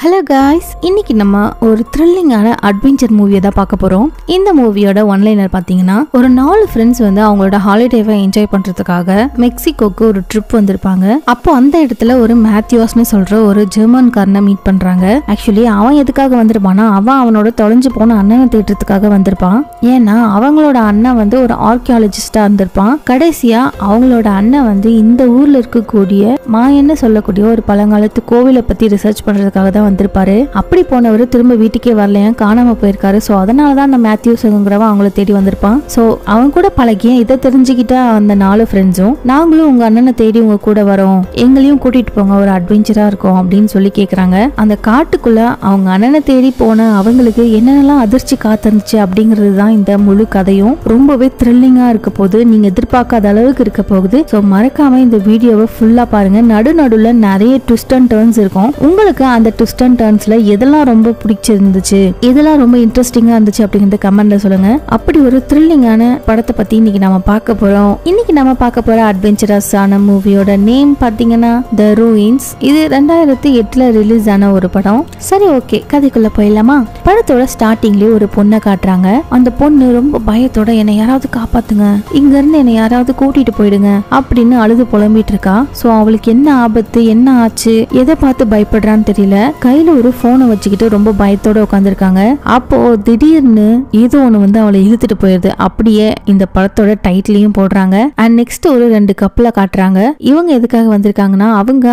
Hello guys, இன்னைக்கு நம்ம ஒரு த்ரில்லிங்கான அட்வென்ச்சர் மூவியை தான் பார்க்க போறோம். இந்த மூவியோட ஒன்லைனர் பார்த்தீங்கன்னா, ஒரு 4 ஃப்ரெண்ட்ஸ் வந்து அவங்களோட ஹாலிடேவை என்ஜாய் பண்றதுக்காக மெக்சிகோக்கு ஒரு ட்ரிப் வந்திருப்பாங்க. அப்போ அந்த இடத்துல ஒரு மேத்யூஸ்னு சொல்ற ஒரு ஜெர்மன்காரனை மீட் பண்றாங்க. ஆக்சுவலி அவன் எதுக்காக வந்திருப்பானா, அவனோட தொலைஞ்சு போன அண்ணனை தேடுறதுக்காக வந்திருப்பான். ஏன்னா அவங்களோட அண்ணன் வந்து ஒரு ஆர்கியாலஜிஸ்டா இருந்திருப்பான். கடைசியா அவங்களோட அண்ணன் வந்து இந்த ஊர்ல இருக்கக்கூடிய மாயன்னு சொல்லக்கூடிய ஒரு பழங்காலத்து கோவிலை பத்தி ரிசர்ச் பண்றதுக்காக தான் வந்திருப்பாரு. அப்படி போனவர் திரும்ப வீட்டுக்கே வரலையா, காணாம போயிருக்காரு. சோ அதனாலதான் அந்த மேத்யூஸ்ங்கிறவன் அவங்கள தேடி வந்திருப்பான். சோ அவன் கூட பழகிய இதை தெரிஞ்சுக்கிட்ட அந்த 4 ஃப்ரெண்ட்ஸும், நாங்களும் உங்க அண்ணனை தேடி உங்க கூட வரோம், எங்களையும் கூட்டிட்டு போங்க, ஒரு அட்வென்ச்சரா இருக்கும் அப்படின்னு சொல்லி கேக்குறாங்க. அந்த காட்டுக்குள்ள அவங்க அண்ணனை தேடி போன அவங்களுக்கு என்னென்னலாம் அதிர்ச்சி காத்திருந்துச்சு அப்படிங்கிறது தான் இந்த முழு கதையும். ரொம்பவே த்ரில்லிங்கா இருக்க போகுது, நீங்க எதிர்பார்க்காத அளவுக்கு இருக்க போகுது. சோ மறக்காம இந்த வீடியோவை ஃபுல்லா பாருங்க. நடுநடுல நிறைய ட்விஸ்ட் அண்ட் டர்ன்ஸ் இருக்கும். உங்களுக்கு அந்த ட்விஸ்ட் அண்ட் டர்ன்ஸ்ல எதெல்லாம் ரொம்ப பிடிச்சிருந்துச்சு, எதெல்லாம் ரொம்ப இன்ட்ரெஸ்டிங்கா இருந்துச்சு அப்படிங்கறத கமெண்ட்ல சொல்லுங்க. அப்படி ஒரு த்ரில்லிங்கான படத்தை பத்தி இன்னைக்கு நம்ம பார்க்க போறோம். இன்னைக்கு நம்ம பார்க்க போற அட்வென்ச்சரஸ் ஆன மூவியோட நேம் பாத்தீங்கன்னா தி ரூயின்ஸ். இது 2008ல ரிலீஸ் ஆன ஒரு படம். சரி, ஓகே, கதைக்குள்ள போயிடலாமா? படத்தோட ஸ்டார்டிங்லயே ஒரு பொண்ணை காட்டுறாங்க. அந்த பொண்ணு ரொம்ப பயத்தோட, என்னை யாராவது காப்பாத்துங்க, இங்க இருந்து என்னை யாராவது கூட்டிட்டு போயிடுங்க அப்படின்னு அழுது புலம்பிட்டு இருக்கா. சோ அவளுக்கு என்ன ஆபத்து, என்ன ஆச்சு, எதை பார்த்து பயப்படுறான்னு தெரியல. கையில ஒரு போனை வச்சுக்கிட்டு ரொம்ப பயத்தோட உட்காந்துருக்காங்க. அப்போ திடீர்னு ஏதோ ஒண்ணு வந்து அவளை இழுத்துட்டு போயிருது. அப்படியே இந்த படத்தோட டைட்டிலையும் போடுறாங்க. அண்ட் நெக்ஸ்ட் ஒரு 2 கப்பலை காட்டுறாங்க. இவங்க எதுக்காக வந்திருக்காங்கன்னா,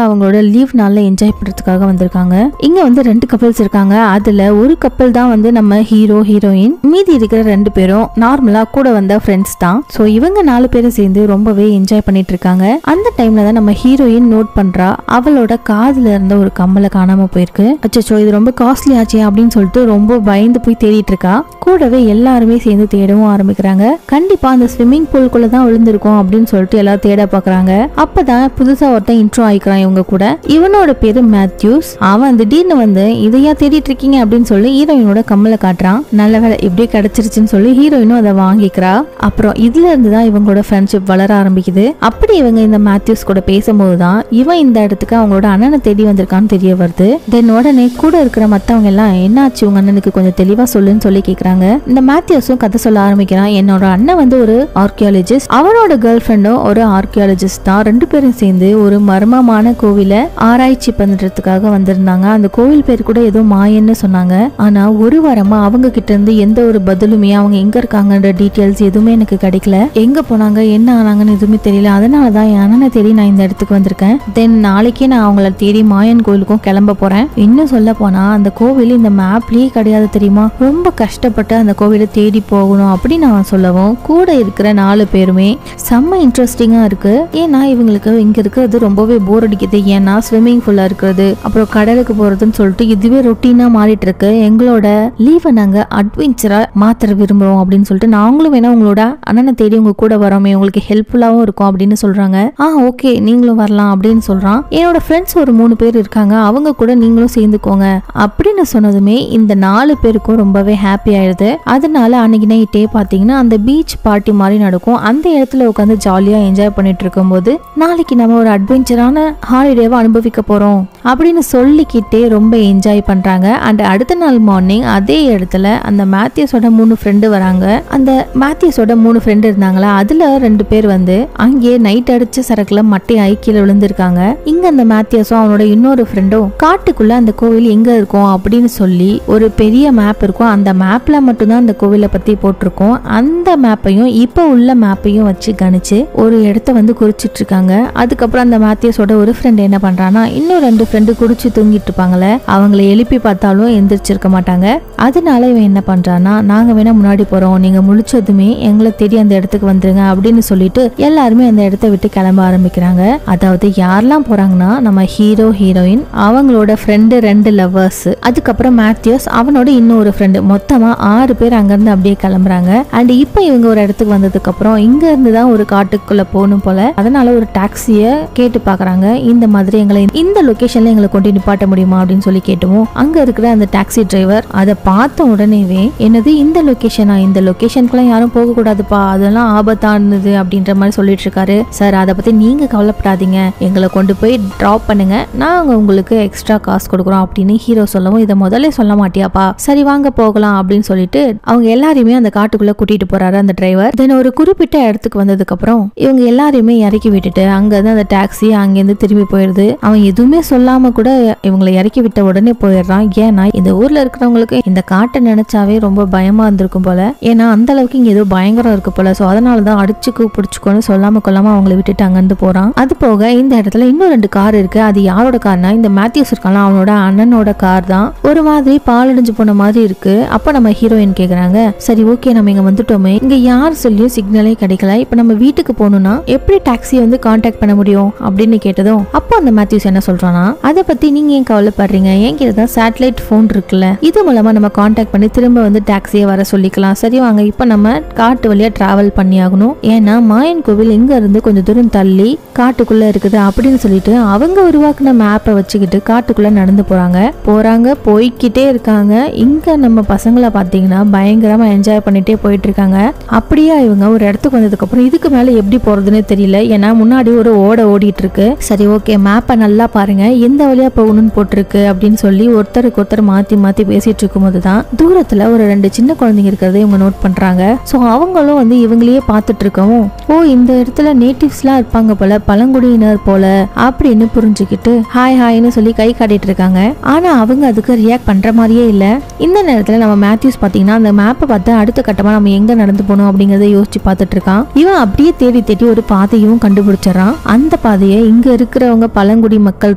அவங்களோட லீவ் நாள்ல என்ஜாய் பண்றதுக்காக வந்திருக்காங்க. இங்க வந்து 2 கப்பல்ஸ் இருக்காங்க. அதுல ஒரு கப்பல் தான் வந்து நம்ம ஹீரோ ஹீரோயின், மீதி இருக்கிற 2 பேரும் நார்மலா கூட வந்த ஃப்ரெண்ட்ஸ் தான். சோ இவங்க 4 பேரும் சேர்ந்து ரொம்பவே என்ஜாய் பண்ணிட்டு இருக்காங்க. அந்த டைம்ல தான் நம்ம ஹீரோயின் நோட் பண்றா, அவளோட காதுல இருந்த ஒரு கம்மலை காணாம போயிருக்கு. அச்சோ, இது ரொம்ப காஸ்ட்லி ஆச்சு அப்படின்னு சொல்லிட்டு ரொம்ப பயந்து போய் தேடிட்டு இருக்கா. கூடவே எல்லாருமே சேர்ந்து தேடவும் ஆரம்பிக்கிறாங்க. கண்டிப்பா அந்த ஸ்விம்மிங் பூல்குள்ள தான் விழுந்திருக்கும் அப்படின்னு சொல்லிட்டு எல்லாரும் தேட பாக்குறாங்க. அப்பதான் புதுசா ஒருத்தன் இன்ட்ரோ ஆயிக்கிறான் இவங்க கூட. இவனோட பேரு மேத்யூஸ். அவன் திடீர்னு வந்து இதையா தேடிட்டு இருக்கீங்க அப்படின்னு சொல்லி ஹீரோயினோட கம்மலை காட்டுறான். நல்ல வேலை இப்படியே கிடைச்சிருச்சுன்னு சொல்லி ஹீரோயினும் அதை வாங்கிக்கிறா. அப்புறம் இதுல இருந்துதான் இவங்களோட ஃப்ரெண்ட்ஷிப் வளர ஆரம்பிக்குது. அப்படி இவங்க இந்த மேத்யூஸ் கூட பேசும்போதுதான் இவன் இந்த இடத்துக்கு அவங்களோட அண்ணனை தேடி வந்திருக்கான்னு தெரிய வருது. தென் உடனே கூட இருக்கிற மத்தவங்க எல்லாம், என்னாச்சு உங்க அண்ணனுக்கு, கொஞ்சம் தெளிவா சொல்லுன்னு சொல்லி கேக்குறாங்க. இந்த மேத்யூஸும் கதை சொல்ல ஆரம்பிக்கிறான். என்னோட அண்ணன் வந்து ஒரு ஆர்கியாலஜிஸ்ட், அவனோட கேர்ள் ஃப்ரெண்டும் ஒரு ஆர்கியாலஜிஸ்ட் தான். 2 பேரும் சேர்ந்து ஒரு மர்மமான கோவிலை ஆராய்ச்சி பண்றதுக்காக வந்திருந்தாங்க. அந்த கோவில் பேர் கூட ஏதோ மாயன்னு சொன்னாங்க. ஆனா ஒரு வாரமா அவங்க கிட்ட இருந்து எந்த ஒரு பதிலுமே, அவங்க எங்க இருக்காங்கன்ற டீடைல்ஸ் எதுவுமே எனக்கு கிடைக்கல. எங்க போனாங்க, என்ன ஆனாங்கன்னு எதுவுமே தெரியல. அதனாலதான் என் அண்ணனை தேடி நான் இந்த இடத்துக்கு வந்திருக்கேன். தென் நாளைக்கே நான் அவங்கள தேடி மாயன் கோவிலுக்கும் கிளம்ப போறேன். இன்னும் சொல்ல போனா அந்த கோவில் இந்த மேப்லயே கிடையாது தெரியுமா, ரொம்ப கஷ்டப்பட்டு அந்த கோவிலை தேடி போகணும் அப்படின்னு அவன் சொல்லவும், கூட இருக்கிற 4 பேருமே செம்ம இன்ட்ரெஸ்டிங்கா இருக்கு. ஏன்னா இவங்களுக்கு இங்க இருக்கிறது ரொம்பவே போர் அடிக்குது. ஏன்னா ஸ்விம்மிங் பூலா இருக்கிறது, அப்புறம் கடலுக்கு போறதுன்னு சொல்லிட்டு இதுவே ரொட்டீனா மாறிட்டு இருக்கு. எங்களோட லீவை நாங்க அட்வென்ச்சரா மாத்திர விரும்புறோம் அப்படின்னு சொல்லிட்டு, நாங்களும் வேணா உங்களோட அண்ணனை தேடி உங்க கூட வரோமே, உங்களுக்கு ஹெல்ப்ஃபுல்லாவும் இருக்கும் அப்படின்னு சொல்றாங்க. ஓகே, நீங்களும் வரலாம் அப்படின்னு சொல்றான். என்னோட ஃப்ரெண்ட்ஸ் ஒரு 3 பேர் இருக்காங்க, அவங்க கூட நீங்களும் சேர்ந்துக்கோங்க அப்படின்னு சொன்னதுமே இந்த 4 பேருக்கும் ரொம்பவே ஹாப்பி ஆயிடுது. அதனால அன்னைக்கு நைட்டே பாத்தீங்கன்னா அந்த பீச் பார்ட்டி மாதிரி நடக்கும். அந்த இடத்துல உட்காந்து ஜாலியா என்ஜாய் பண்ணிட்டு இருக்கும்போது, நாளைக்கு நம்ம ஒரு அட்வென்ச்சரான ஹாலிடேவை அனுபவிக்க போறோம் அப்படின்னு சொல்லிக்கிட்டே ரொம்ப என்ஜாய் பண்றாங்க. அண்ட் அடுத்த நாள் மார்னிங் அதே இடத்துல அந்த மேத்யூஸோட 3 ஃப்ரெண்டு வராங்க. அந்த மேத்யூஸோட 3 ஃப்ரெண்டு இருந்தாங்களா, அதுல 2 பேர் வந்து அங்கே நைட் அடிச்ச சரக்குல மட்டையாய் கீழே விழுந்திருக்காங்க. இங்க அந்த மேத்யூஸும் அவனோட இன்னொரு ஃப்ரெண்டும் காட்டுக்குள்ள அந்த கோவில் எங்க இருக்கும் அப்படின்னு சொல்லி ஒரு பெரிய மேப் இருக்கும். அந்த மேப்ல மட்டும்தான் அந்த கோவிலை பத்தி போட்டிருக்கோம். அந்த மேப்பையும் இப்ப உள்ள மேப்பையும் வச்சு கணிச்சு ஒரு இடத்த வந்து குறிச்சிட்டு இருக்காங்க. அதுக்கப்புறம் அந்த மேத்யூஸோட ஒரு ஃப்ரெண்ட் என்ன பண்றான்னா, இன்னும் 2 ஃப்ரெண்டு குடிச்சு தூங்கிட்டு இருப்பாங்களே, அவங்களை எழுப்பி பார்த்தாலும் எந்திரிச்சிருக்க மாட்டாங்க. அதனால இவன் என்ன பண்றான்னா, நாங்க வேணா முன்னாடி போறோம், நீங்க முழிச்சதுமே எங்களை தேடி அந்த இடத்துக்கு வந்துருங்க அப்படின்னு சொல்லிட்டு எல்லாருமே அந்த இடத்த விட்டு கிளம்ப ஆரம்பிக்கிறாங்க. அதாவது யாரெல்லாம் போறாங்கன்னா, நம்ம ஹீரோ ஹீரோயின், அவங்களோட ஃப்ரெண்டு 2 லவ்வர்ஸ், அதுக்கப்புறம் மேத்யூஸ் அவனோட இன்னொரு ஃப்ரெண்டு, மொத்தமா 6 பேர் அங்கிருந்து அப்படியே கிளம்புறாங்க. அண்ட் இப்ப இவங்க ஒரு இடத்துக்கு வந்ததுக்கு அப்புறம் இங்க இருந்து தான் ஒரு காட்டுக்குள்ள போகணும் போல. அதனால ஒரு டாக்ஸிய கேட்டு பாக்குறாங்க. இந்த மாதிரி எங்களை இந்த லொகேஷன்ல எங்களை கொண்டு நிப்பாட்ட முடியுமா அப்படின்னு சொல்லி கேட்டுவோம். அங்க இருக்கிற அந்த டாக்ஸி டிரைவர் அதை பார்த்த உடனேவே, என்னது இந்த லொகேஷனா, இந்த லொகேஷனுக்குலாம் யாரும் போக கூடாதுப்பா, அதெல்லாம் ஆபத்தானது அப்படின்ற மாதிரி சொல்லிட்டு இருக்காரு. சார், அதை பத்தி நீங்க கவலைப்படாதீங்க, எங்களை கொண்டு போய் டிராப் பண்ணுங்க, நாங்க உங்களுக்கு எக்ஸ்ட்ரா காசு கொடுக்குறோம் கொடுக்குறோம் அப்படின்னு ஹீரோ சொல்லவும், இதை முதல்ல சொல்ல மாட்டியாப்பா, சரி வாங்க போகலாம் அப்படின்னு சொல்லிட்டு அவங்க எல்லாரையுமே அந்த காட்டுக்குள்ள கூட்டிட்டு போறாரு அந்த டிரைவர். தென் ஒரு குறிப்பிட்ட இடத்துக்கு வந்ததுக்கு அப்புறம் இவங்க எல்லாரையுமே இறக்கி விட்டுட்டு அங்க இருந்து அந்த டாக்ஸி அங்கிருந்து திரும்பி போயிருது. அவன் எதுவுமே சொல்லாம கூட இவங்களை இறக்கி விட்ட உடனே போயிடுறான். ஏன்னா இந்த ஊர்ல இருக்கிறவங்களுக்கு இந்த காட்டை நினைச்சாவே ரொம்ப பயமா இருந்திருக்கும் போல. ஏன்னா அந்த அளவுக்கு இங்க ஏதோ பயங்கரம் இருக்கு போல. சோ அதனாலதான் அடிச்சுக்கு பிடிச்சுக்கோன்னு சொல்லாம கொள்ளாம அவங்களை விட்டுட்டு அங்கிருந்து போறான். அது போக இந்த இடத்துல இன்னும் 2 கார் இருக்கு. அது யாரோட கார்னா இந்த மேத்யூஸ் இருக்கான் அவனோட அண்ணனோட கார் தான். ஒரு மாதிரி பாலடைஞ்சு போன மாதிரி இருக்கு. அப்ப நம்ம ஹீரோயின் கேக்குறாங்க, சரி ஓகே நம்ம இங்க வந்துட்டோமே, இங்க யார் சொல்லியும் சிக்னலே கிடைக்கல, இப்ப நம்ம வீட்டுக்கு போகணும்னா எப்படி டாக்ஸி வந்து கான்டாக்ட் பண்ண முடியும் அப்படின்னு கேட்டதும் அப்போ அந்த மேத்யூஸ் என்ன சொல்றானா, அதை பத்தி நீங்க ஏன் கவலைப்படுறீங்க, என்கிட்ட தான் சேட்டலைட் போன் இருக்குல்ல, இது மூலமா நம்ம கான்டாக்ட் பண்ணி திரும்ப வந்து டாக்ஸியை வர சொல்லிக்கலாம். சரி வாங்க இப்ப நம்ம காட்டு வழியா டிராவல் பண்ணி ஆகணும். ஏன்னா மாயன் கோவில் இங்க இருந்து கொஞ்சம் தூரம் தள்ளி காட்டுக்குள்ள இருக்குது அப்படின்னு சொல்லிட்டு அவங்க உருவாக்குன மேப்பை வச்சுக்கிட்டு காட்டுக்குள்ள நடந்து போறாங்க போய்கிட்டே இருக்காங்க. இங்க நம்ம பசங்களை பாத்தீங்கன்னா பயங்கரமா என்ஜாய் பண்ணிட்டே போயிட்டு இருக்காங்க. அப்படியே இவங்க ஒரு இடத்துக்கு வந்ததுக்கு அப்புறம் இதுக்கு மேல எப்படி போறதுன்னு தெரியல. ஏன்னா முன்னாடி ஒரு ஓடிட்டு இருக்கு. சரி ஓகே மேப்பை நல்லா பாருங்க, எந்த வழியா போகணும்னு போட்டிருக்கு அப்படின்னு சொல்லி ஒருத்தருக்கு ஒருத்தர் மாத்தி மாத்தி பேசிட்டு இருக்கும் போதுதான் தூரத்துல ஒரு 2 சின்ன குழந்தைங்க இருக்கிறத இவங்க நோட் பண்றாங்க. சோ அவங்களும் வந்து இவங்களையே பார்த்துட்டு இருக்கவும், ஓ இந்த இடத்துல நேட்டிவ்ஸ் எல்லாம் இருப்பாங்க போல, பழங்குடியினர் போல அப்படின்னு புரிஞ்சுக்கிட்டு ஹாய் ஹாய்னு சொல்லி கை காட்டிட்டு இருக்காங்க. ஆனா அவங்க அதுக்கு ரியாக்ட் பண்ற மாதிரியே இல்ல. இந்த நேரத்துல நம்ம மேத்யூஸ் பாத்தீங்கன்னா அந்த மேப்பை பார்த்து அடுத்த கட்டமா நம்ம எங்க நடந்து போனோம் அப்படிங்கறத யோசிச்சு பார்த்துட்டு இருக்கான். இவன் அப்படியே தேடி தேடி ஒரு பாதையும் கண்டுபிடிச்சிடறான். அந்த பாதையை இங்க இருக்கிறவங்க பழங்குடி மக்கள்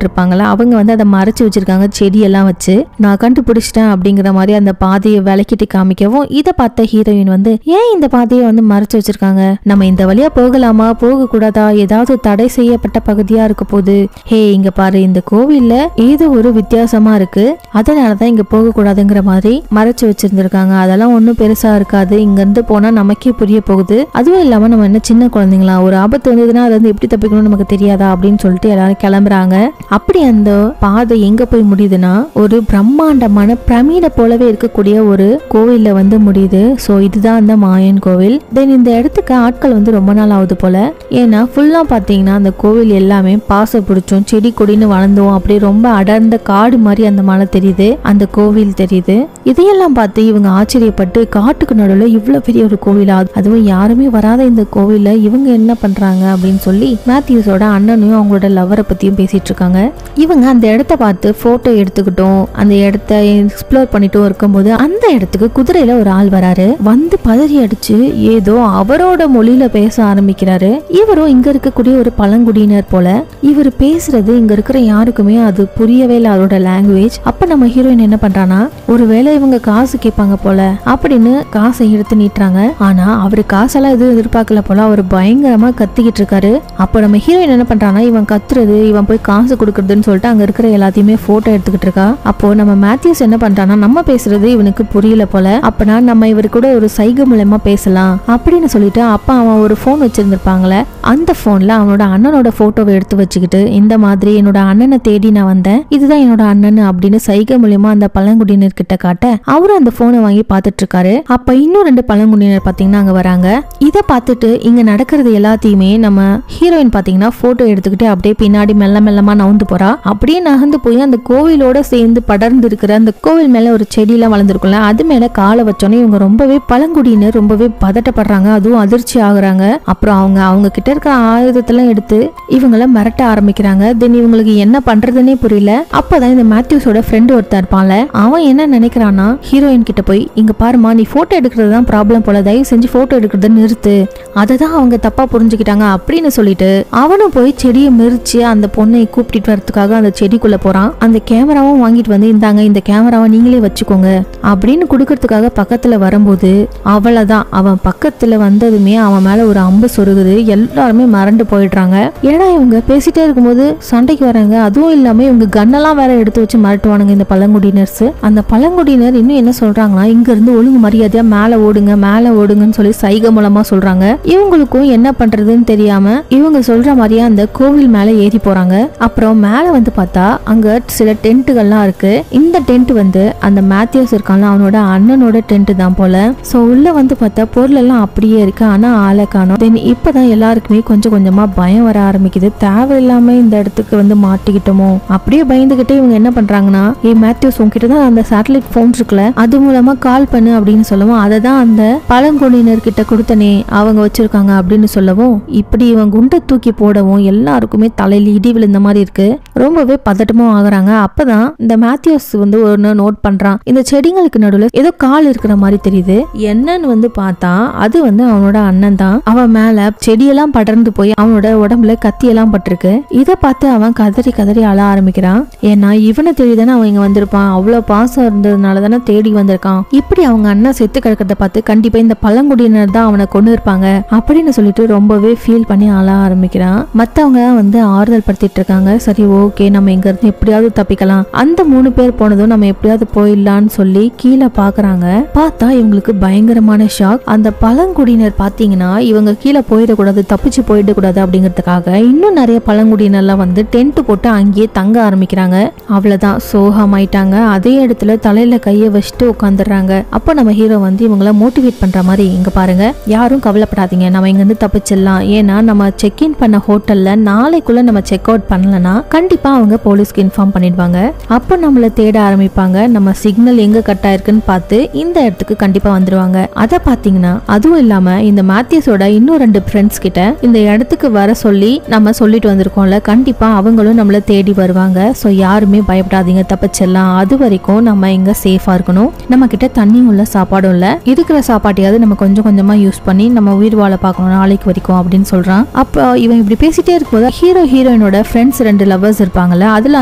இருப்பாங்களா அவங்க வந்து அதை மறைச்சு வச்சிருக்காங்க செடியெல்லாம் வச்சு. நான் கண்டுபிடிச்சிட்டேன் அப்படிங்கிற மாதிரி அந்த பாதையை விளக்கிட்டு காமிக்கவும் இதை பார்த்த ஹீரோயின் வந்து, ஏன் இந்த பாதையை வந்து மறைச்சு வச்சிருக்காங்க, நம்ம இந்த வழியா போகலாமா போக கூடாதா, ஏதாவது தடை செய்யப்பட்ட பகுதியா இருக்க போகுது, ஹே இங்க பாரு இந்த கோவில்ல ஏதோ ஒரு வித்தியாசமா இருக்கு, அதனாலதான் இங்க போக கூடாதுங்கிற மாதிரி மறைச்சு வச்சிருந்திருக்காங்க. அதெல்லாம் ஒன்னும் பெருசா இருக்காது, இங்க இருந்து போனா நமக்கே புரிய போகுது, அதுவும் இல்லாம நம்ம என்ன சின்ன குழந்தைங்களா, ஒரு ஆபத்து வந்ததுன்னா அது வந்து எப்படி தப்பிக்கணும்னு நமக்கு தெரியாதா அப்படின்னு சொல்லிட்டு எல்லாரும் கிளம்புறாங்க. அப்படி அந்த பாதை எங்க போய் முடியுதுன்னா ஒரு பிரம்மாண்டமான பிரமிடை போலவே இருக்கக்கூடிய ஒரு கோவில்ல வந்து முடியுது. சோ இதுதான் அந்த மாயன் கோவில். தென் இந்த இடத்துக்கு ஆட்கள் வந்து ரொம்ப நாள் ஆகுது போல. ஏன்னா ஃபுல்லா பாத்தீங்கன்னா அந்த கோவில் எல்லாமே பாச பிடிச்சோம் செடி கொடின்னு வளர்ந்தோம், அப்படியே ரொம்ப அடர்ந்த காடு மாதிரி அந்த மலை தெரியுது, அந்த கோவில் தெரியுது. இதையெல்லாம் பார்த்து இவங்க ஆச்சரியப்பட்டு காட்டுக்கு நடுவில் இவ்வளவு பெரிய ஒரு கோவிலா, அதுவும் யாருமே வராத இந்த கோவில்ல இவங்க என்ன பண்றாங்க அப்படின்னு சொல்லி மேத்யூஸோட அண்ணனையும் அவங்களோட லவரை பத்தியும் பேசிட்டு இருக்காங்க. இவங்க அந்த இடத்த பார்த்து போட்டோ எடுத்துக்கிட்டோம், அந்த இடத்த எக்ஸ்ப்ளோர் பண்ணிட்டும் இருக்கும்போது அந்த இடத்துக்கு குதிரையில ஒரு ஆள் வராரு. வந்து பதறி அடிச்சு ஏதோ அவரோட மொழியில பேச ஆரம்பிக்கிறாரு. இவரும் இங்க இருக்கக்கூடிய ஒரு பழங்குடியினர் போல. இவர் பேசுறது இங்க இருக்கிற யாருக்குமே அது புரியவே இல்லை அவரோட லாங்குவேஜ். அப்ப நம்ம ஹீரோயின் என்ன பண்றானா, ஒருவேளை இவங்க காசு கேட்பாங்க போல அப்படின்னு காசை எடுத்து நீட்டுறாங்க. ஆனா அவரு காசெல்லாம் எதுவும் எதிர்பார்க்கல போல, அவர் பயங்கரமா கத்திக்கிட்டு இருக்காரு. அப்ப நம்ம ஹீரோயின் என்ன பண்றானா, இவன் கத்துறது இவன் போய் காசு கொடுக்கறதுன்னு சொல்லிட்டு அங்க இருக்கிற எல்லாத்தையுமே போட்டோ எடுத்துக்கிட்டு இருக்கா. அப்போ நம்ம மேத்யூஸ் என்ன பண்றானா, நம்ம பேசுறது இவனுக்கு புரியல போல, அப்பனா நம்ம இவரு கூட ஒரு சைகை மூலமா பேசலாம் அப்படின்னு சொல்லிட்டு அப்ப அவன் ஒரு போன் வச்சிருந்திருப்பாங்களே, அந்த போன்ல அவனோட அண்ணனோட போட்டோவை எடுத்து வச்சுக்கிட்டு இந்த மாதிரி என்னோட அண்ணனை தேடி நான் வந்தேன், இதுதான் என்னோட அண்ணன் அப்படின்னு சைகை மூலமா அந்த பழங்குடியினர் கிட்ட காட்ட அவரும் அந்த போனை வாங்கி பாத்துட்டு இருக்காரு. அப்ப இன்னும் 2 பழங்குடியினர் பாத்தீங்கன்னா அங்க வராங்க. இத பார்த்துட்டு இங்க நடக்கிறது எல்லாத்தையுமே நம்ம ஹீரோயின் பாத்தீங்கன்னா போட்டோ எடுத்துக்கிட்டு அப்படியே பின்னாடி மெல்ல மெல்லமா நவுந்து போறா. அப்படியே நகர்ந்து போய் அந்த கோவிலோட சேர்ந்து படர்ந்து இருக்கிற அந்த கோவில் மேல ஒரு செடியெல்லாம் வளர்ந்துருக்கும்ல, அது மேல காலை வச்சோன்னே இவங்க ரொம்பவே பழங்குடியினர் ரொம்பவே பதட்டப்படுறாங்க, அதுவும் அதிர்ச்சி ஆகுறாங்க. அப்புறம் அவங்க கிட்ட இருக்கிற ஆயுதத்தெல்லாம் எடுத்து இவங்கள மிரட்ட ஆரம்பிக்கிறாங்க. தென் இவங்களுக்கு என்ன பண்றதுன்னே புரியல. அப்பதான் இந்த மேத்யூஸோட ஃப்ரெண்ட் ஒருத்தர் இருப்பான்ல, அவன் என்ன நினைக்கிறான்னா ஹீரோயின் கிட்ட போய், இங்க பாருமா நீ போட்டோ எடுக்கிறது தான் ப்ராப்ளம் போல, தயவு செஞ்சு போட்டோ எடுக்கிறத நிறுத்து, அததான் அவங்க தப்பா புரிஞ்சுக்கிட்டாங்க அப்படின்னு சொல்லிட்டு அவனும் போய் செடியை மெரிச்சு அந்த பொண்ணை கூப்பிட்டு வரதுக்காக அந்த செடிக்குள்ள போறான். அந்த கேமராவும் வாங்கிட்டு வந்து, இந்தாங்க இந்த கேமராவை நீங்களே வச்சுக்கோங்க அப்படின்னு குடுக்கறதுக்காக பக்கத்துல வரும்போது அவ்வளவுதான், அவன் பக்கத்துல வந்ததுமே அவன் மேல ஒரு அம்பு சொருகுது. எல்லாருமே மறந்து போயிடுறாங்க. ஏன்னா இவங்க பேசிட்டே இருக்கும்போது சண்டைக்கு வராங்க. அதுவும் இல்லாம இவங்க கண்ணெல்லாம் வேற எடுத்து வச்சு மிரட்டுவானுங்க இந்த பழங்குடியினர்ஸ். அந்த பழங்குடியினர் இன்னும் என்ன சொல்றாங்கன்னா, இங்க இருந்து ஒழுங்கு மரியாதையா மேல ஓடுங்க மேல ஓடுங்கன்னு சொல்லி சைகை மூலமா சொல்றாங்க. இவங்களுக்கும் என்ன பண்றதுன்னு தெரியாம இவங்க சொல்ற மாதிரியே அந்த கோவில் மேல ஏறி போறாங்க. அப்புறம் மேல வந்து பார்த்தா அங்க சில டென்ட்டுகள்லாம் இருக்கு. இந்த டென்ட் வந்து அந்த மேத்யூஸ் இருக்கான்ல அவனோட அண்ணனோட டென்ட் தான் போல. சோ உள்ள வந்து பார்த்தா பொருள் எல்லாம் அப்படியே இருக்கு, ஆனா ஆளை காணோம். தென் இப்பதான் எல்லாருக்குமே கொஞ்சம் கொஞ்சமா பயம் வர ஆரம்பிக்குது. தேவையில்லாம இந்த இடத்துக்கு வந்து மாட்டிக்கிட்டோமோ அப்படியே பயந்துகிட்டு கேட்டு இவங்க என்ன பண்றாங்கன்னா, மேத்யூஸ் உங்ககிட்ட தான் அந்த சேட்டலைட் போன் இருக்குல்ல, அது மூலமா கால் பண்ணு அப்படின்னு சொல்லவும், அதை தான் அந்த பழங்குடியினர் கிட்ட கொடுத்தனே அவங்க வச்சிருக்காங்க அப்படின்னு சொல்லவும், இப்படி இவன் குண்டை தூக்கி போடவும் எல்லாருக்குமே தலையில இடி விழுந்த மாதிரி இருக்கு. ரொம்பவே பதட்டமும் ஆகுறாங்க. அப்பதான் இந்த மேத்யூஸ் வந்து ஒன்னு நோட் பண்றான். இந்த செடிங்களுக்கு நடுவில் ஏதோ கால் இருக்கிற மாதிரி தெரியுது. என்னன்னு வந்து பார்த்தா அது வந்து அவனோட அண்ணன் தான். அவன் மேல செடியெல்லாம் படர்ந்து போய் அவனோட உடம்புல கத்தியெல்லாம் பட்டிருக்கு. இதை பார்த்து அவன் கதறி கதறி அழ ஆரம்பிக்கிறான். ஏன்னா இவனை தேடிதானே அவன் இங்க வந்திருப்பான், அவ்வளவு பாசம் இருந்ததுனால தானே தேடி வந்திருக்கான். இப்படி அவங்க அண்ணன் செத்து கிடக்கிறத பார்த்து கண்டிப்பா இந்த பழங்குடியினர் தான் அவனை கொண்டு இருப்பாங்க அப்படின்னு சொல்லிட்டு ரொம்பவே ஃபீல் பண்ணி அழ ஆரம்பிக்கிறான். மத்தவங்க வந்து ஆறுதல் படுத்திட்டு இருக்காங்க. சரி ஓகே, நம்ம இங்க இருந்து எப்படியாவது தப்பிக்கலாம், அந்த 3 பேர் போனதும் நம்ம எப்படியாவது போயிடலான்னு சொல்லி கீழே பாக்குறாங்க. பார்த்தா இவங்களுக்கு பயங்கரமான ஷாக். அந்த பழங்குடியினர் பாத்தீங்கன்னா இவங்க கீழே போயிடக்கூடாது, தப்பிச்சு போயிடக்கூடாது அப்படிங்கிறதுக்காக இன்னும் நிறைய பழங்குடியினர்லாம் வந்து டென்ட் போட்டு அங்கேயே தங்க ஆரம்பிக்கிறாங்க. அவ்வளவுதான், சோகமாயிட்டாங்க. அதே இடத்துல தலையில கைய வச்சுட்டு உட்காந்துடுறாங்க. அப்போ நம்ம ஹீரோ வந்து இவங்கள மோட்டிவேட் பண்ற மாதிரி, இங்க பாருங்க யாரும் கவலைப்படாதீங்க, நம்ம இங்க இருந்து தப்பிச்சிடலாம். ஏன்னா நம்ம செக் இன் பண்ண ஹோட்டல்ல நாளைக்குள்ள நம்ம செக் அவுட் பண்ணலனா கண்டிப்பா அவங்க போலீஸ்க்கு இன்ஃபார்ம் பண்ணிடுவாங்க. அப்போ நம்மள தேட ஆரம்பிப்பாங்க. நம்ம சிக்னல் எங்க கட் ஆயிருக்குன்னு பார்த்து இந்த இடத்துக்கு கண்டிப்பா வந்துருவாங்க. அத பாத்தீங்கன்னா அதுவும் இல்லாம இந்த மேத்யூஸோட இன்னும் 2 ஃப்ரெண்ட்ஸ் கிட்ட இந்த இடத்துக்கு வர சொல்லி நம்ம சொல்லிட்டு வந்திருக்கோம்ல, கண்டிப்பா அவங்களும் நம்மள தேடி வருவாங்க. சோ யாருமே பயப்படாதீங்க, தப்பிச்சிடலாம். அது வரைக்கும் நம்ம இங்க சேஃபா இருக்கணும். நம்ம கிட்ட தண்ணி உள்ள சாப்பாடும் இல்ல, இருக்கிற சாப்பாட்டையாவது நம்ம கொஞ்சம் கொஞ்சமா யூஸ் பண்ணி நம்ம உயிர் வாழ பார்க்கணும் நாளைக்கு வரைக்கும் அப்படின்னு சொல்றான். அப்போ இவன் இப்படி பேசிட்டே இருக்கும்போது ஹீரோ ஹீரோயினோட ஃப்ரெண்ட்ஸ் 2 லவர்ஸ் இருப்பாங்கல்ல, அதுல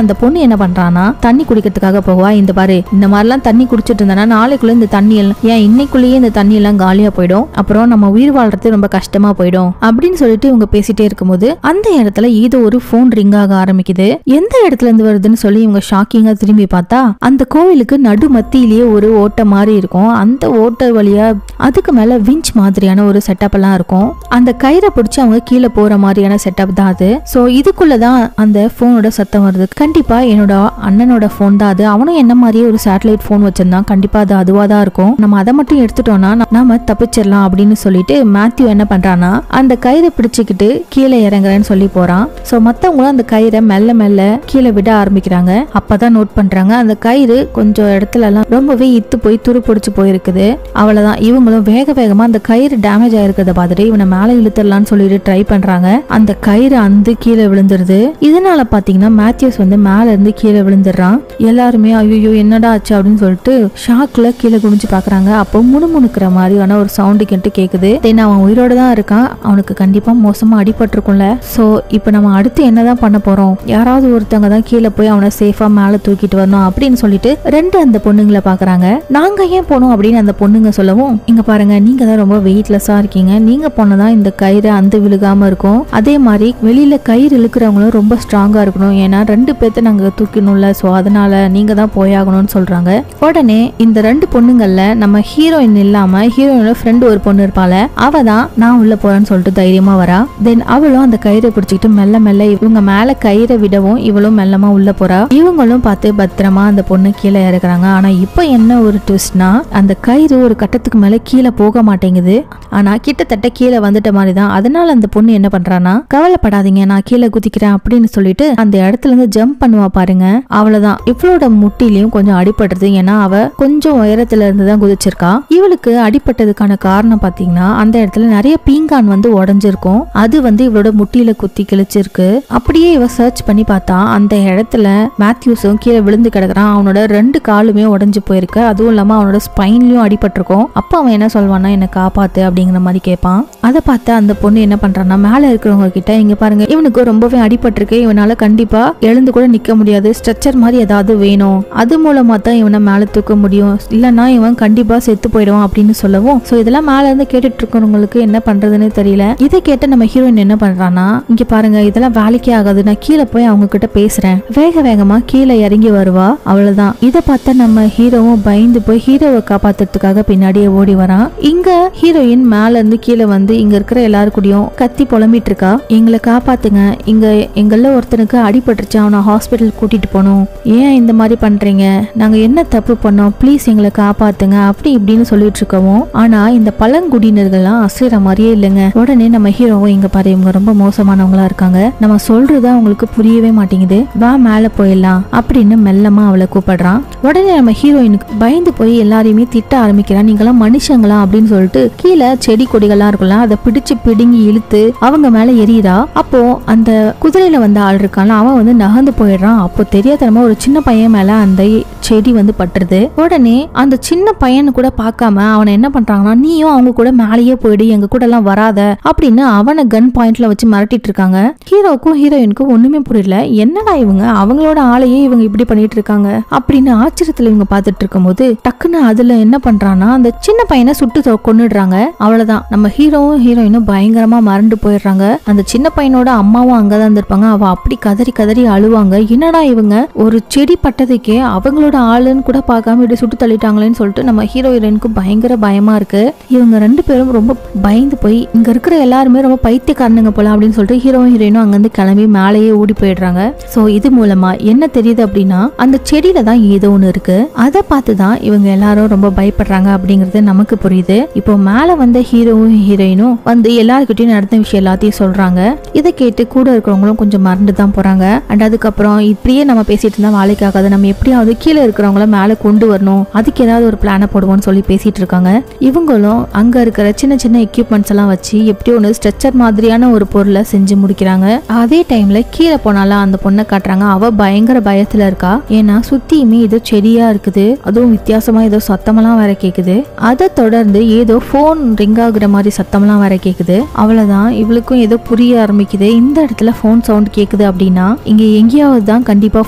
அந்த பொண்ணு என்ன பண்றானா தண்ணி குடிக்கிறதுக்காக போவா. இந்த பாரு, இந்த மாதிரிலாம் தண்ணி குடிச்சிட்டு இருந்தானா நாளைக்குள்ள இந்த தண்ணி எல்லாம் ஏன் இன்னைக்குள்ளேயே இந்த தண்ணி எல்லாம் காலியா போயிடும், அப்புறம் நம்ம உயிர் வாழ்றது ரொம்ப கஷ்டமா போயிடும் அப்படின்னு சொல்லிட்டு இவங்க பேசிட்டே இருக்கும்போது அந்த இடத்துல ஏதோ ஒரு போன் ரிங் ஆக ஆரம்பிக்குது. எந்த இடத்துல இருந்து வருதுன்னு சொல்லி இவங்க ஷாக்கிங்கா திரும்பி பார்த்தா அந்த கோவிலுக்கு நடு மத்தியிலேயே ஒரு ஓட்டை மாதிரி இருக்கும். அந்த ஓட்டை வழியா அதுக்கு மேல விஞ்ச் மாதிரியான ஒரு செட்டப் எல்லாம் இருக்கும். அந்த கயிறை பிடிச்சி அவங்க கீழே போற மாதிரியான செட்டப் தான் அது. சோ இதுக்குள்ளதான் அந்த போனோட சத்தம் வருது. கண்டிப்பா என்னோட அண்ணனோட போன் தான் அது. அவனும் என்ன மாதிரியே ஒரு சேட்டலைட் போன் வச்சிருந்தான், கண்டிப்பா அது அதுவா தான் இருக்கும். நம்ம அதை மட்டும் எடுத்துட்டோம்னா நாம தப்பிச்சிடலாம் அப்படின்னு சொல்லிட்டு மேத்யூ என்ன பண்றானா அந்த கயிறை பிடிச்சுக்கிட்டு கீழே இறங்குறேன்னு சொல்லி போறான். சோ மத்தவங்களும் அந்த கயிறை மெல்ல மெல்ல கீழே விட ஆரம்பிக்கிறாங்க. அப்பதான் நோட் பண்றாங்க அந்த கயிறு கொஞ்சம் இடத்துல எல்லாம் ரொம்பவே இத்து போய் துரு பிடிச்சு போயிருக்குது. அவ்வளவுதான், இவங்களும் வேக வேகமா அந்த கயிறு டேமேஜ் ஆயிருக்கிறத பார்த்துட்டு இவனை மேல இழுத்துடலான்னு சொல்லிட்டு ட்ரை பண்றாங்க. அந்த கயிறு அந்த கீழே விழுந்துருது. இதனால பாத்தீங்கன்னா மேத்யூஸ் வந்து மேல இருந்து கீழே விழுந்துடுறான். எல்லாருமே ஐயோ என்னடா ஆச்சு அப்படின்னு சொல்லிட்டு ஷாக்ல கீழே குனிஞ்சு பாக்குறாங்க. அப்போ முணுமுணுக்கிற மாதிரியான ஒரு சவுண்டு கேட்டு கேக்குது. தென் அவன் உயிரோட தான் இருக்கான். அவனுக்கு கண்டிப்பா மோசமா அடிபட்டிருக்கும்ல. சோ இப்ப நம்ம அடுத்து என்னதான் பண்ண போறோம், யாராவது ஒருத்தவங்க தான் கீழே போய் அவனை சேஃபா மேல தூக்கிட்டு வரணும் அப்படின்னு சொல்லிட்டு 2 அந்த பொண்ணுங்களை பாக்குறாங்க. நாங்க ஏன் போனோம் அப்படின்னு அந்த பொண்ணுங்க சொல்லவும், இங்க பாருங்க நீங்க தான் ரொம்ப வெயிட்லெஸ்ஸா இருக்கீங்க, நீங்க போனதான் இந்த கயிறு அந்த விழுகாம இருக்கும். அதே மாதிரி வெளியில கயிறு இழுக்கிறவங்களும் ரொம்ப ஸ்ட்ராங்கா இருக்கணும், ஏன்னா 2 பேர்த்த நாங்க தூக்கணும்ல, சோ அதனால நீங்க தான் போயாகணும்னு சொல்றாங்க. உடனே இந்த 2 பொண்ணுங்கள்ல நம்ம ஹீரோயின் இல்லாம ஹீரோயினோட ஃப்ரெண்ட் ஒரு பொண்ணு இருப்பாள, அவ தான் நான் உள்ள போறேன்னு சொல்லிட்டு தைரியமா வரா. தென் அவளும் அந்த கயிறை பிடிச்சிக்கிட்டு மெல்ல மெல்ல இவங்க மேல கயிறை விடவும் இவளும் மெல்லமா உள்ள போறா. இவங்களும் பார்த்து பத்திரமா அந்த பொண்ணு கீழே இறக்குறாங்க. ஆனா இப்ப என்ன ஒரு ட்விஸ்ட்னா அந்த கயிறு ஒரு கட்டத்துக்கு மேல கீழே போக மாட்டேங்குது. ஆனா கிட்டத்தட்ட கீழே வந்துட்ட மாதிரி தான். அதனால அந்த பொண்ணு என்ன பண்றானா, கவலைப்படாதீங்க நான் கீழே குதிக்கிறேன் அப்படின்னு சொல்லிட்டு அந்த இடத்துல இருந்து ஜம்ப் பண்ணுவா பாருங்க. அவ்வளவுதான், இவளோட முட்டிலையும் கொஞ்சம் அடிபடுறது. ஏன்னா அவ கொஞ்சம் உயரத்துல இருந்து தான் குதிச்சிருக்கா. இவளுக்கு அடிபட்டதுக்கான காரணம் பாத்தீங்கன்னா அந்த இடத்துல நிறைய பீங்கான் வந்து உடஞ்சிருக்கும். அது வந்து இவளோட முட்டியில குத்தி கிழிச்சிருக்கு. அப்படியே இவ சர்ச் பண்ணி பார்த்தா அந்த இடத்துல மேத்யூஸும் கீழே விழுந்து கிடக்குறான். அவனோட 2 காலுமே உடஞ்சு போயிருக்கு. அதுவும் இல்லாம அவனோட ஸ்பைன்லயும் அடிபட்டிருக்கும். அப்ப அவன் என்ன சொல்வானா, என்ன காப்பாத்து அப்படிங்கிற மாதிரி கேட்பான். அதை பார்த்து அந்த பொண்ணு என்ன பண்றான்னா மேல இருக்கிறவங்க கிட்ட, இங்க பாருங்க இவனுக்கு ரொம்பவே அடிபட்டிருக்கு, இவனால கண்டிப்பா எழுந்து கூட நிக்க முடியாது, ஸ்ட்ரெச்சர் மாதிரி ஏதாவது வேணும், அது மூலமா தான் இவனை மேல தூக்க முடியும், இல்லன்னா இவன் கண்டிப்பா செத்து போயிடுவான் அப்படின்னு சொல்லவும், சோ இதெல்லாம் மேல இருந்து கேட்டுட்டு இருக்கிறவங்களுக்கு என்ன பண்றதுன்னு தெரியல. இதை கேட்ட நம்ம ஹீரோயின் என்ன பண்றானா, இங்க பாருங்க இதெல்லாம் வேலைக்கே ஆகாது, நான் கீழே போய் அவங்க கிட்ட பேசுறேன். வேக வேகமா கீழே இறங்கி வருவா. அவ்வளவுதான், இதை பார்த்தா நம்ம ஹீரோவும் பயந்து போய் ஹீரோவை காப்பாத்துறதுக்காக பின்னாடியே ஓடி வரான். இங்க ஹீரோயின் மேல இருந்து கீழே வந்து இங்க இருக்கிற எல்லாரு கூடயும் கத்தி புலம்பிட்டு இருக்கா. எங்களை காப்பாத்துங்க, இங்க எங்கள ஒருத்தனுக்கு அடிபட்டுருச்சு, அவனை ஹாஸ்பிட்டல் கூட்டிட்டு போனோம், ஏன் இந்த மாதிரி பண்றீங்க, நாங்க என்ன தப்பு பண்ணோம், ப்ளீஸ் எங்களை காப்பாத்துங்க அப்படி இப்படின்னு சொல்லிட்டு இருக்கவும், ஆனா இந்த பழங்குடியினர்கள்லாம் அசைற மாதிரியே இல்லைங்க. உடனே நம்ம ஹீரோவும், இங்க பாரு இவங்க ரொம்ப மோசமானவங்களா இருக்காங்க, நம்ம சொல்றதா உங்களுக்கு புரியவே மாட்டேங்குது, வா மேல போயிடலாம் அப்படின்னு மெல்லமா அவளை கூப்பிடுறான். உடனே நம்ம ஹீரோயினுக்கு பயந்து போய் எல்லாரையுமே திட்ட ஆரம்பிக்கிறான். நீங்களாம் மனுஷங்களா அப்படின்னு சொல்லிட்டு கீழே செடி கொடிகள்லாம் இருக்குல்ல அதை பிடிச்சு பிடுங்கி இழுத்து அவங்க மேல எறியறா. அப்போ அந்த குதிரையில வந்த ஆள் இருக்கான்ல அவன் வந்து நகர்ந்து போயிடுறான். அப்போ தெரியாதனமா ஒரு சின்ன பையன் மேல அந்த செடி வந்து பட்டுருது. உடனே அந்த சின்ன பையனு கூட பார்க்காம அவனை என்ன பண்றாங்கன்னா, நீயும் அவங்க கூட மேலேயே போயிடு, எங்க கூட எல்லாம் வராத அப்படின்னு அவனை கன் பாயிண்ட்ல வச்சு மிரட்டிட்டு இருக்காங்க. ஹீரோக்கும் ஹீரோயினுக்கும் ஒண்ணுமே புரியல. என்னடா இவங்க அவங்களோட ஆளையே இவங்க இப்படி பண்ணிட்டு இருக்காங்க அப்படின்னு ஆச்சரியத்துல இவங்க பாத்துட்டு இருக்கும் போது டக்குன்னு அதுல என்ன பண்றான்னா அந்த சின்ன பையனை சுட்டு கொன்னுடுறாங்க. அவ்வளவுதான், நம்ம ஹீரோவும் ஹீரோயினும் பயங்கரமா மறந்து போயிடுறாங்க. அந்த சின்ன பையனோட அம்மாவும் அங்கதான் இருந்திருப்பாங்க. அவ அப்படி கதறி கதறி அழுவாங்க. என்னடா இவங்க ஒரு செடி பட்டதுக்கே அவங்களோட ஆளுன்னு கூட பார்க்காம இப்படி சுட்டு தள்ளிட்டாங்களேன்னு சொல்லிட்டு நம்ம ஹீரோ ஹீரோயினுக்கு பயங்கர பயமா இருக்கு. இவங்க ரெண்டு பேரும் ரொம்ப பயந்து போய் இங்க இருக்கிற எல்லாருமே ரொம்ப பைத்தியக்காரனுங்க போல அப்படின்னு சொல்லிட்டு ஹீரோவும் ஹீரோயினும் அங்கிருந்து கிளம்பி மேலேயே ஓடி போயிடுறாங்க. சோ இது மூலமா என்ன தெரியுது அப்படின்னா அந்த செடியில தான் ஏதோ ஒண்ணு இருக்கு. அதை பார்த்துதான் இவங்க எல்லாரும் ரொம்ப பயப்படுறாங்க அப்படிங்கறது நமக்கு புரியுது. இப்போ மேல வந்த ஹீரோவும் ஹீரோயினும் வந்து எல்லாருக்கிட்டையும் நடந்த விஷயம் எல்லாத்தையும் சொல்றாங்க. இதை கேட்டு கூட இருக்கிறவங்களும் கொஞ்சம் மறந்து தான் போறாங்க. அண்ட் அதுக்கப்புறம் இப்படியே நம்ம பேசிட்டு இருந்தா வேலைக்கு ஆகாது, நம்ம எப்படியாவது கீழே இருக்கிறவங்கள மேல கொண்டு வரணும், அதுக்கு ஏதாவது ஒரு பிளான போடுவோம்னு சொல்லி பேசிட்டு இருக்காங்க. இவங்களும் அங்க இருக்கிற சின்ன சின்ன எக்யூப்மெண்ட்ஸ் எல்லாம் வச்சு எப்படியோ ஒன்று ஸ்ட்ரெச்சர் மாதிரியான ஒரு பொருளை செஞ்சு முடிக்கிறாங்க. அதே டைம்ல கீழே போனாலும் அந்த பொண்ணை காட்டுறாங்க. அவ பயங்கர பயத்துல இருக்கா. ஏன்னா சுத்தியுமே ஏதோ செடியா இருக்குது, அதுவும் வித்தியாசமா ஏதோ சத்தமெல்லாம் வேற கேக்குது. அதை தொடர்ந்து ஏதோ போன் ரிங் ஆகுற மாதிரி சத்தம்லாம் வேற கேக்குது. அவ்வளவுதான், இவளுக்கும் ஏதோ புரிய ஆரம்பிக்குது. இந்த இடத்துல போன் சவுண்ட் கேக்குது அப்படின்னா இங்க எங்கேயாவது தான் கண்டிப்பா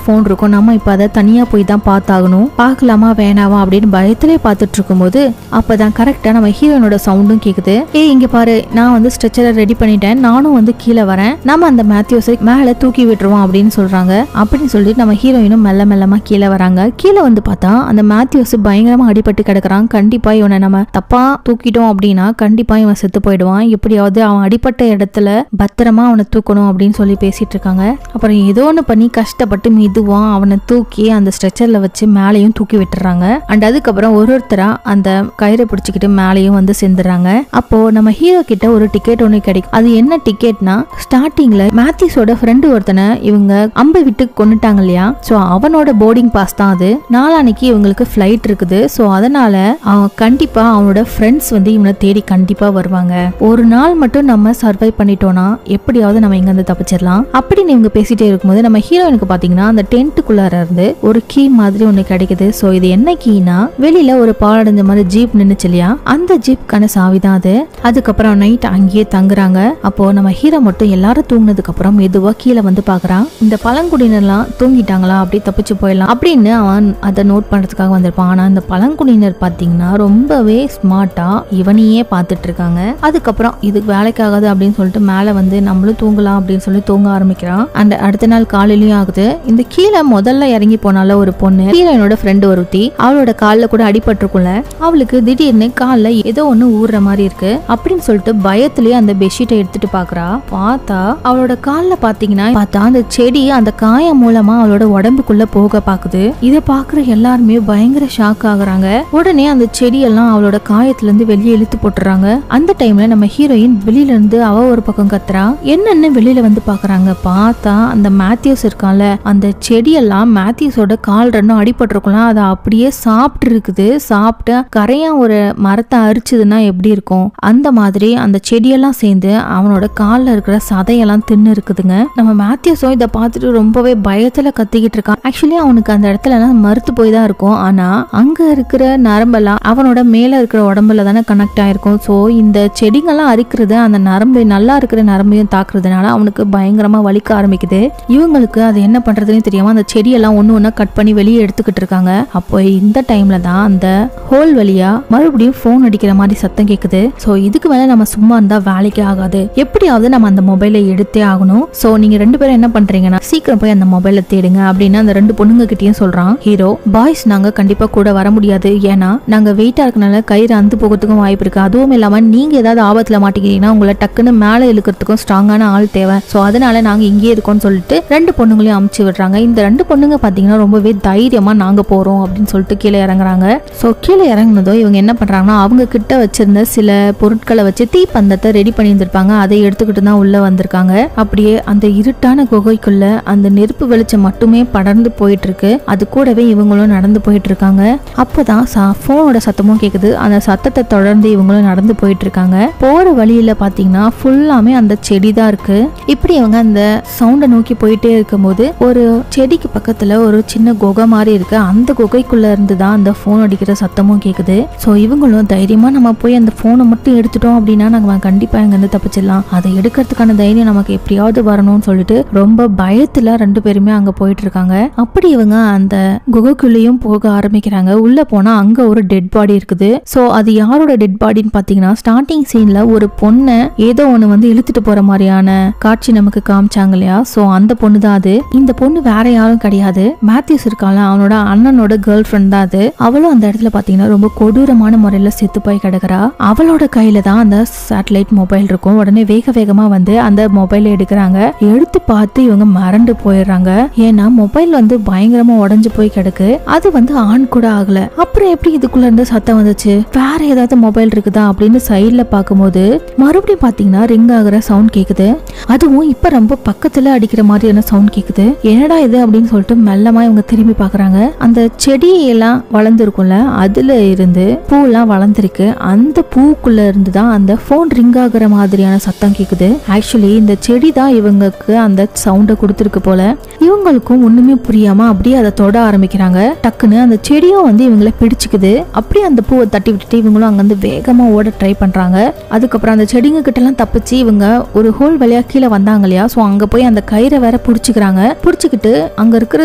போன் இருக்கும், நம்ம இப்ப அதை தனியா போய் தான் பார்த்தாகணும், பார்க்கலாமா வேணாவா அப்படின்னு பயத்திலே பார்த்துட்டு இருக்கும் போது அப்பதான் கரெக்டா நம்ம ஹீரோனோட சவுண்டும் கேக்குது. இங்க பாரு, நான் வந்து ஸ்ட்ரெச்சரை ரெடி பண்ணிட்டேன், நானும் வந்து கீழே வரேன், நம்ம அந்த மேத்யூஸை மேல தூக்கி விட்டுருவோம் அப்படின்னு சொல்றாங்க. அப்படின்னு சொல்லிட்டு நம்ம ஹீரோயினும் மெல்ல மெல்லமா கீழே வராங்க. கீழே வந்து பார்த்தா அந்த மேத்யூஸ் பயங்கரமா அடிபட்டு கிடக்குறான். கண்டிப்பா இவனை நம்ம தப்பா தூக்கிட்டோம் அப்படின்னா கண்டிப்பா இவன் செத்து போயிடுவான், எப்படியாவது அவன் அடிப்பட்ட இடத்துல பத்திரமா அவனை தூக்கணும் அப்படின்னு சொல்லி பேசிட்டு இருக்காங்க. அப்புறம் ஏதோ ஒன்று பண்ணி கஷ்டப்பட்டு மெதுவா அவனை தூக்கி அந்த ஸ்ட்ரெச்சர்ல வச்சு மேலையும் தூக்கி விட்டுறாங்க. அண்ட் அதுக்கப்புறம் ஒருத்தரா அந்த கயிறை பிடிச்சிக்கிட்டு மேலையும் வந்து சேர்ந்துறாங்க. அப்போ நம்ம ஹீரோ கிட்ட ஒரு டிக்கெட் ஒன்று கிடைக்கும். அது என்ன டிக்கெட்னா, ஸ்டார்டிங்ல மேத்யூஸோட ஃப்ரெண்டு ஒருத்தனை இவங்க அம்பை விட்டு கொண்டுட்டாங்க இல்லையா, சோ அவனோட போர்டிங் பாஸ் தான் அது. நாளானைக்கு இவங்களுக்கு ஃபிளைட் இருக்குது. சோ அதனால அவன் கண்டிப்பா அவனோட ஃப்ரெண்ட்ஸ் வந்து இவனை தேடி கண்டிப்பா வருவாங்க. ஒரு நாள் மட்டும் நம்ம சர்வை பண்ணிட்டோம்னா எப்படியாவது நம்ம இங்க இருந்து தப்பிச்சிடலாம் அப்படின்னு இவங்க பேசிட்டே இருக்கும்போது நம்ம ஹீரோயினுக்கு பாத்தீங்கன்னா அந்த டென்ட்டுக்குள்ளார இருந்து ஒரு கீ மாதிரி ஒண்ணு கிடைக்குது. சோ இது என்ன கீனா, வெளியில ஒரு பாலடைஞ்ச மாதிரி ஜீப் நின்னுச்சு இல்லையா, அந்த ஜீப்கான சாவிதான் அது. அதுக்கப்புறம் நைட் அங்கேயே தங்குறாங்க. அப்போ நம்ம ஹீரோ மட்டும் எல்லாரும் தூங்கினதுக்கு அப்புறம் மெதுவா கீழே வந்து பாக்குறான். இந்த பழங்குடியினர்லாம் தூங்கிட்டாங்களா, அப்படி தப்பிச்சு போயிடலாம் அப்படின்னு அவன் அதை நோட் பண்றதுக்காக வந்திருப்பான். ஆனா இந்த பழங்குடியினர் பாத்தீங்கன்னா ரொம்பவே ஸ்மார்ட்டா இவனையே பார்த்துட்டு இருக்காங்க. அதுக்கப்புறம் இது வேலைக்காகாது அப்படின்னு சொல்லிட்டு மேல வந்து நம்மளும் தூங்கலாம் அப்படின்னு சொல்லி தூங்க ஆரம்பிக்கிறான். அண்ட் அடுத்த நாள் காலையிலயும் ஆகுது. இந்த கீழே முதல்ல இறங்கி போனால ஒரு பொண்ணு, ஹீரோயினோட ஃப்ரெண்டு ஒருத்தி, அவளோட காலில் கூட அடிபட்டிருக்கும்ல, அவளுக்கு திடீர்னு காலில் ஏதோ ஒண்ணு ஊறுற மாதிரி இருக்கு அப்படின்னு சொல்லிட்டு பயத்திலேயே அந்த பெட்ஷீட்டை எடுத்துட்டு பாக்குறா. பார்த்தா அவளோட காலில் பாத்தீங்கன்னா அந்த செடி அந்த காயம் மூலமா அவளோட உடம்புக்குள்ள போக பாக்குது. இதை பாக்குற எல்லாருமே பயங்கர ஷாக் ஆகுறாங்க. உடனே அந்த செடியெல்லாம் அவளோட காயத்துல இருந்து வெளியே இழுத்து போட்டுறாங்க. அந்த டைம்ல நம்ம ஹீரோயின் வெளியில இருந்து அவ ஒரு பக்கம் கத்துறா. என்னன்னு வெளியில வந்து பாக்குறாங்க. பார்த்தா அந்த மேத்யூஸ் இருக்கான்ல, அந்த செடியெல்லாம் மேத்யூஸோட கால் ரெண்டும் அடிபட்டிருக்கலாம், அதை அப்படியே சாப்பிட்டு இருக்குது. சாப்பிட்டு கரையா ஒரு மரத்தை அரிச்சதுன்னா எப்படி இருக்கும், அந்த மாதிரி அந்த செடியெல்லாம் சேர்ந்து அவனோட காலில் இருக்கிற சதையெல்லாம் தின்னு இருக்குதுங்க. நம்ம மேத்யூஸும் இதை பார்த்துட்டு ரொம்பவே பயத்துல கத்திக்கிட்டு இருக்கான். ஆக்சுவலி அவனுக்கு அந்த இடத்துல மறுத்து போய் தான் இருக்கும். ஆனா அங்க இருக்கிற நரம்பெல்லாம் அவனோட மேல இருக்கிற உடம்புல தானே கனெக்ட் ஆயிருக்கும். சோ இந்த செடிங்கெல்லாம் அரிக்கிறது அந்த நரம்பு நல்லா இருக்கிற நரம்பையும் தாக்குறதுனால அவனுக்கு பயங்கரமா வலிக்க ஆரம்பிக்குது. இவங்களுக்கு அது என்ன பண்றதுன்னு தெரியாம அந்த செடியெல்லாம் ஒண்ணு ஒண்ணா கட் பண்ணி வெளியே எடுத்துக்கிட்டு இருக்காங்க. அப்போ இந்த டைம்ல தான் அந்த ஹோல் வழியா மறுபடியும் போன் அடிக்கிற மாதிரி சத்தம் கேக்குது. சோ இதுக்கு மேல நம்ம சும்மா இருந்தா வேலைக்கே ஆகாது, எப்படியாவது நம்ம அந்த மொபைலை எடுத்தே ஆகணும். சோ நீங்க ரெண்டு பேரும் என்ன பண்றீங்கன்னா சீக்கிரம் போய் அந்த மொபைலை தேடுங்க அப்படின்னு அந்த ரெண்டு பொண்ணுங்க கிட்டயும் சொல்றான் ஹீரோ. பாய்ஸ் நாங்க கண்டிப்பா கூட வர முடியாது, ஏன்னா நாங்க வெயிட்டா இருக்கனால கயிறு அந்து போகிறதுக்கும் வாய்ப்பு இருக்கு. அதுவும் இல்லாம நீங்க ஏதாவது ஆபத்துல மாட்டிக்கிறீங்கன்னா உங்களை டக்குன்னு மேல இழுக்கிறதுக்கும் ஸ்ட்ராங்கான ஆள் தேவை. சோ அதனால நாங்க இங்கே இருக்கோம்னு சொல்லிட்டு ரெண்டு பொண்ணுங்களையும் அமுச்சு விடுறாங்க. இந்த ரெண்டு பொண்ணுங்க பாத்தீங்கன்னா ரொம்பவே தைரியமா நாங்க போறோம் அப்படின்னு சொல்லிட்டு கீழே இறங்குறாங்க. சோ கீழே இறங்குனதோ இவங்க என்ன பண்றாங்கன்னா அவங்க கிட்ட வச்சிருந்த சில பொருட்களை வச்சு தீப்பந்தத்தை ரெடி பண்ணி இருந்திருப்பாங்க, அதை எடுத்துக்கிட்டு தான் உள்ள வந்திருக்காங்க. அப்படியே அந்த இருட்டான குகைக்குள்ள அந்த நெருப்பு வெளிச்சம் மட்டுமே படர்ந்து போயிட்டு இருக்கு. அது கூடவே இவங்களும் நடந்து போயிட்டு இருக்காங்க. அப்பதான் போனோட சத்தமும் கேக்குது. அந்த சத்தத்தை தொடர்ந்து இவங்களும் நடந்து போயிட்டு இருக்காங்க. போற வழியில பாத்தீங்கன்னா ஃபுல்லாமே அந்த செடி தான் இருக்கு. இப்படி இவங்க அந்த சவுண்ட நோக்கி போயிட்டே இருக்கும்போது ஒரு செடிக்கு பக்கத்துல ஒரு சின்ன குகை மாதிரி இருக்கு. அந்த குகைக்குள்ள இருந்து தான் அந்த போன் அடிக்கிற சத்தமும் கேக்குது. சோ இவங்களும் தைரியமா நம்ம போய் அந்த போனை மட்டும் எடுத்துட்டோம் அப்படின்னா நம்ம கண்டிப்பா இங்க இருந்து தப்பிச்சிடலாம். அதை எடுக்கிறதுக்கான தைரியம் நமக்கு எப்படியாவது வரணும்னு சொல்லிட்டு ரொம்ப பயத்துல 2 பேருமே அங்க போயிட்டு இருக்காங்க. அப்படி இவங்க அந்த குகைக்குள்ளேயும் போக ஆரம்பிக்கிறாங்க. உள்ள போனா அங்க ஒரு டெட் பாடி இருக்குது. சோ அது யாரோட டெட் பாடின்னு பாத்தீங்கன்னா ஸ்டார்டிங் சீன்ல ஒரு பொண்ணை ஏதோ ஒண்ணு வந்து இழுத்துட்டு போற மாதிரியான காட்சி நமக்கு காமிச்சாங்க இல்லையா. சோ அந்த பொண்ணு தான் அது. இந்த பொண்ணு வேற யாரும் கிடையாது, மேத்யூஸ் இருக்கால அவனோட அண்ணனோட கேர்ள் ஃப்ரெண்ட் தான் அது. அவளும் அந்த இடத்துல பாத்தீங்கன்னா ரொம்ப கொடூரமான முறையில செத்து போய் கிடக்குறா. அவளோட கையில தான் அந்த சேட்டலைட் மொபைல் இருக்கும். உடனே வேக வேகமா வந்து அந்த மொபைலை எடுக்கிறாங்க. எடுத்து பார்த்து இவங்க மறந்து போயிடுறாங்க. ஏன்னா மொபைல் வந்து பயங்கரமா உடஞ்சு போய் கிடக்கு. அது வந்து ஆன் கூட ஆகல. அப்புறம் எப்படி இதுக்குள்ள இருந்து சத்தம் வந்துச்சு, வேற ஏதாவது மொபைல் இருக்குதா அப்படின்னு சைட்ல பார்க்கும்போது மறுபடியும் பாத்தீங்கன்னா ரிங் ஆகுற சவுண்ட் கேக்குது. அதுவும் இப்ப ரொம்ப பக்கத்துல அடிக்கிற மாதிரியான சவுண்ட் கேக்குது. என்னடா இது அப்படின்னு சொல்லிட்டு மெல்லமா இவங்க திரும்பி பாக்குறாங்க. அந்த செடி எல்லாம் வளர்ந்துருக்கும்ல, அதுல இருந்து பூ எல்லாம் வளர்ந்துருக்கு. அந்த பூக்குள்ள இருந்து தான் அந்த போன் ரிங் ஆகுற மாதிரியான சத்தம் கேக்குது. ஆக்சுவலி இந்த செடி தான் இவங்களுக்கு அந்த சவுண்ட கொடுத்துருக்கு போல. இவங்களுக்கும் ஒண்ணுமே புரியாம அப்படியே அதை தொட ஆரம்பிக்கிறாங்க. டக்குன்னு அந்த செடியும் வந்து இவங்களை பிடிச்சுக்குது. அப்படியே அந்த பூவை தட்டி விட்டுட்டு இவங்களும் அங்க வந்து வேகமா ஓட ட்ரை பண்றாங்க. அதுக்கப்புறம் அந்த செடிங்க கிட்ட எல்லாம் தப்பிச்சு இவங்க ஒரு ஹோல் வழியா கீழே வந்தாங்க இல்லையா. சோ அங்க போய் அந்த கயிறை வேற புடிச்சுக்கிறாங்க. புடிச்சுக்கிட்டு அங்க இருக்கிற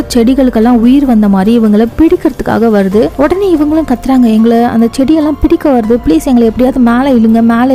செடிகளுக்கெல்லாம் உயிர் வந்த மாதிரி இவங்களை பிடிக்கிறதுக்காக வருது. உடனே இவங்களும் கத்துறாங்க, எங்களை அந்த செடியெல்லாம் பிடிக்க வருது, பிளீஸ் எங்களை எப்படியாவது மேல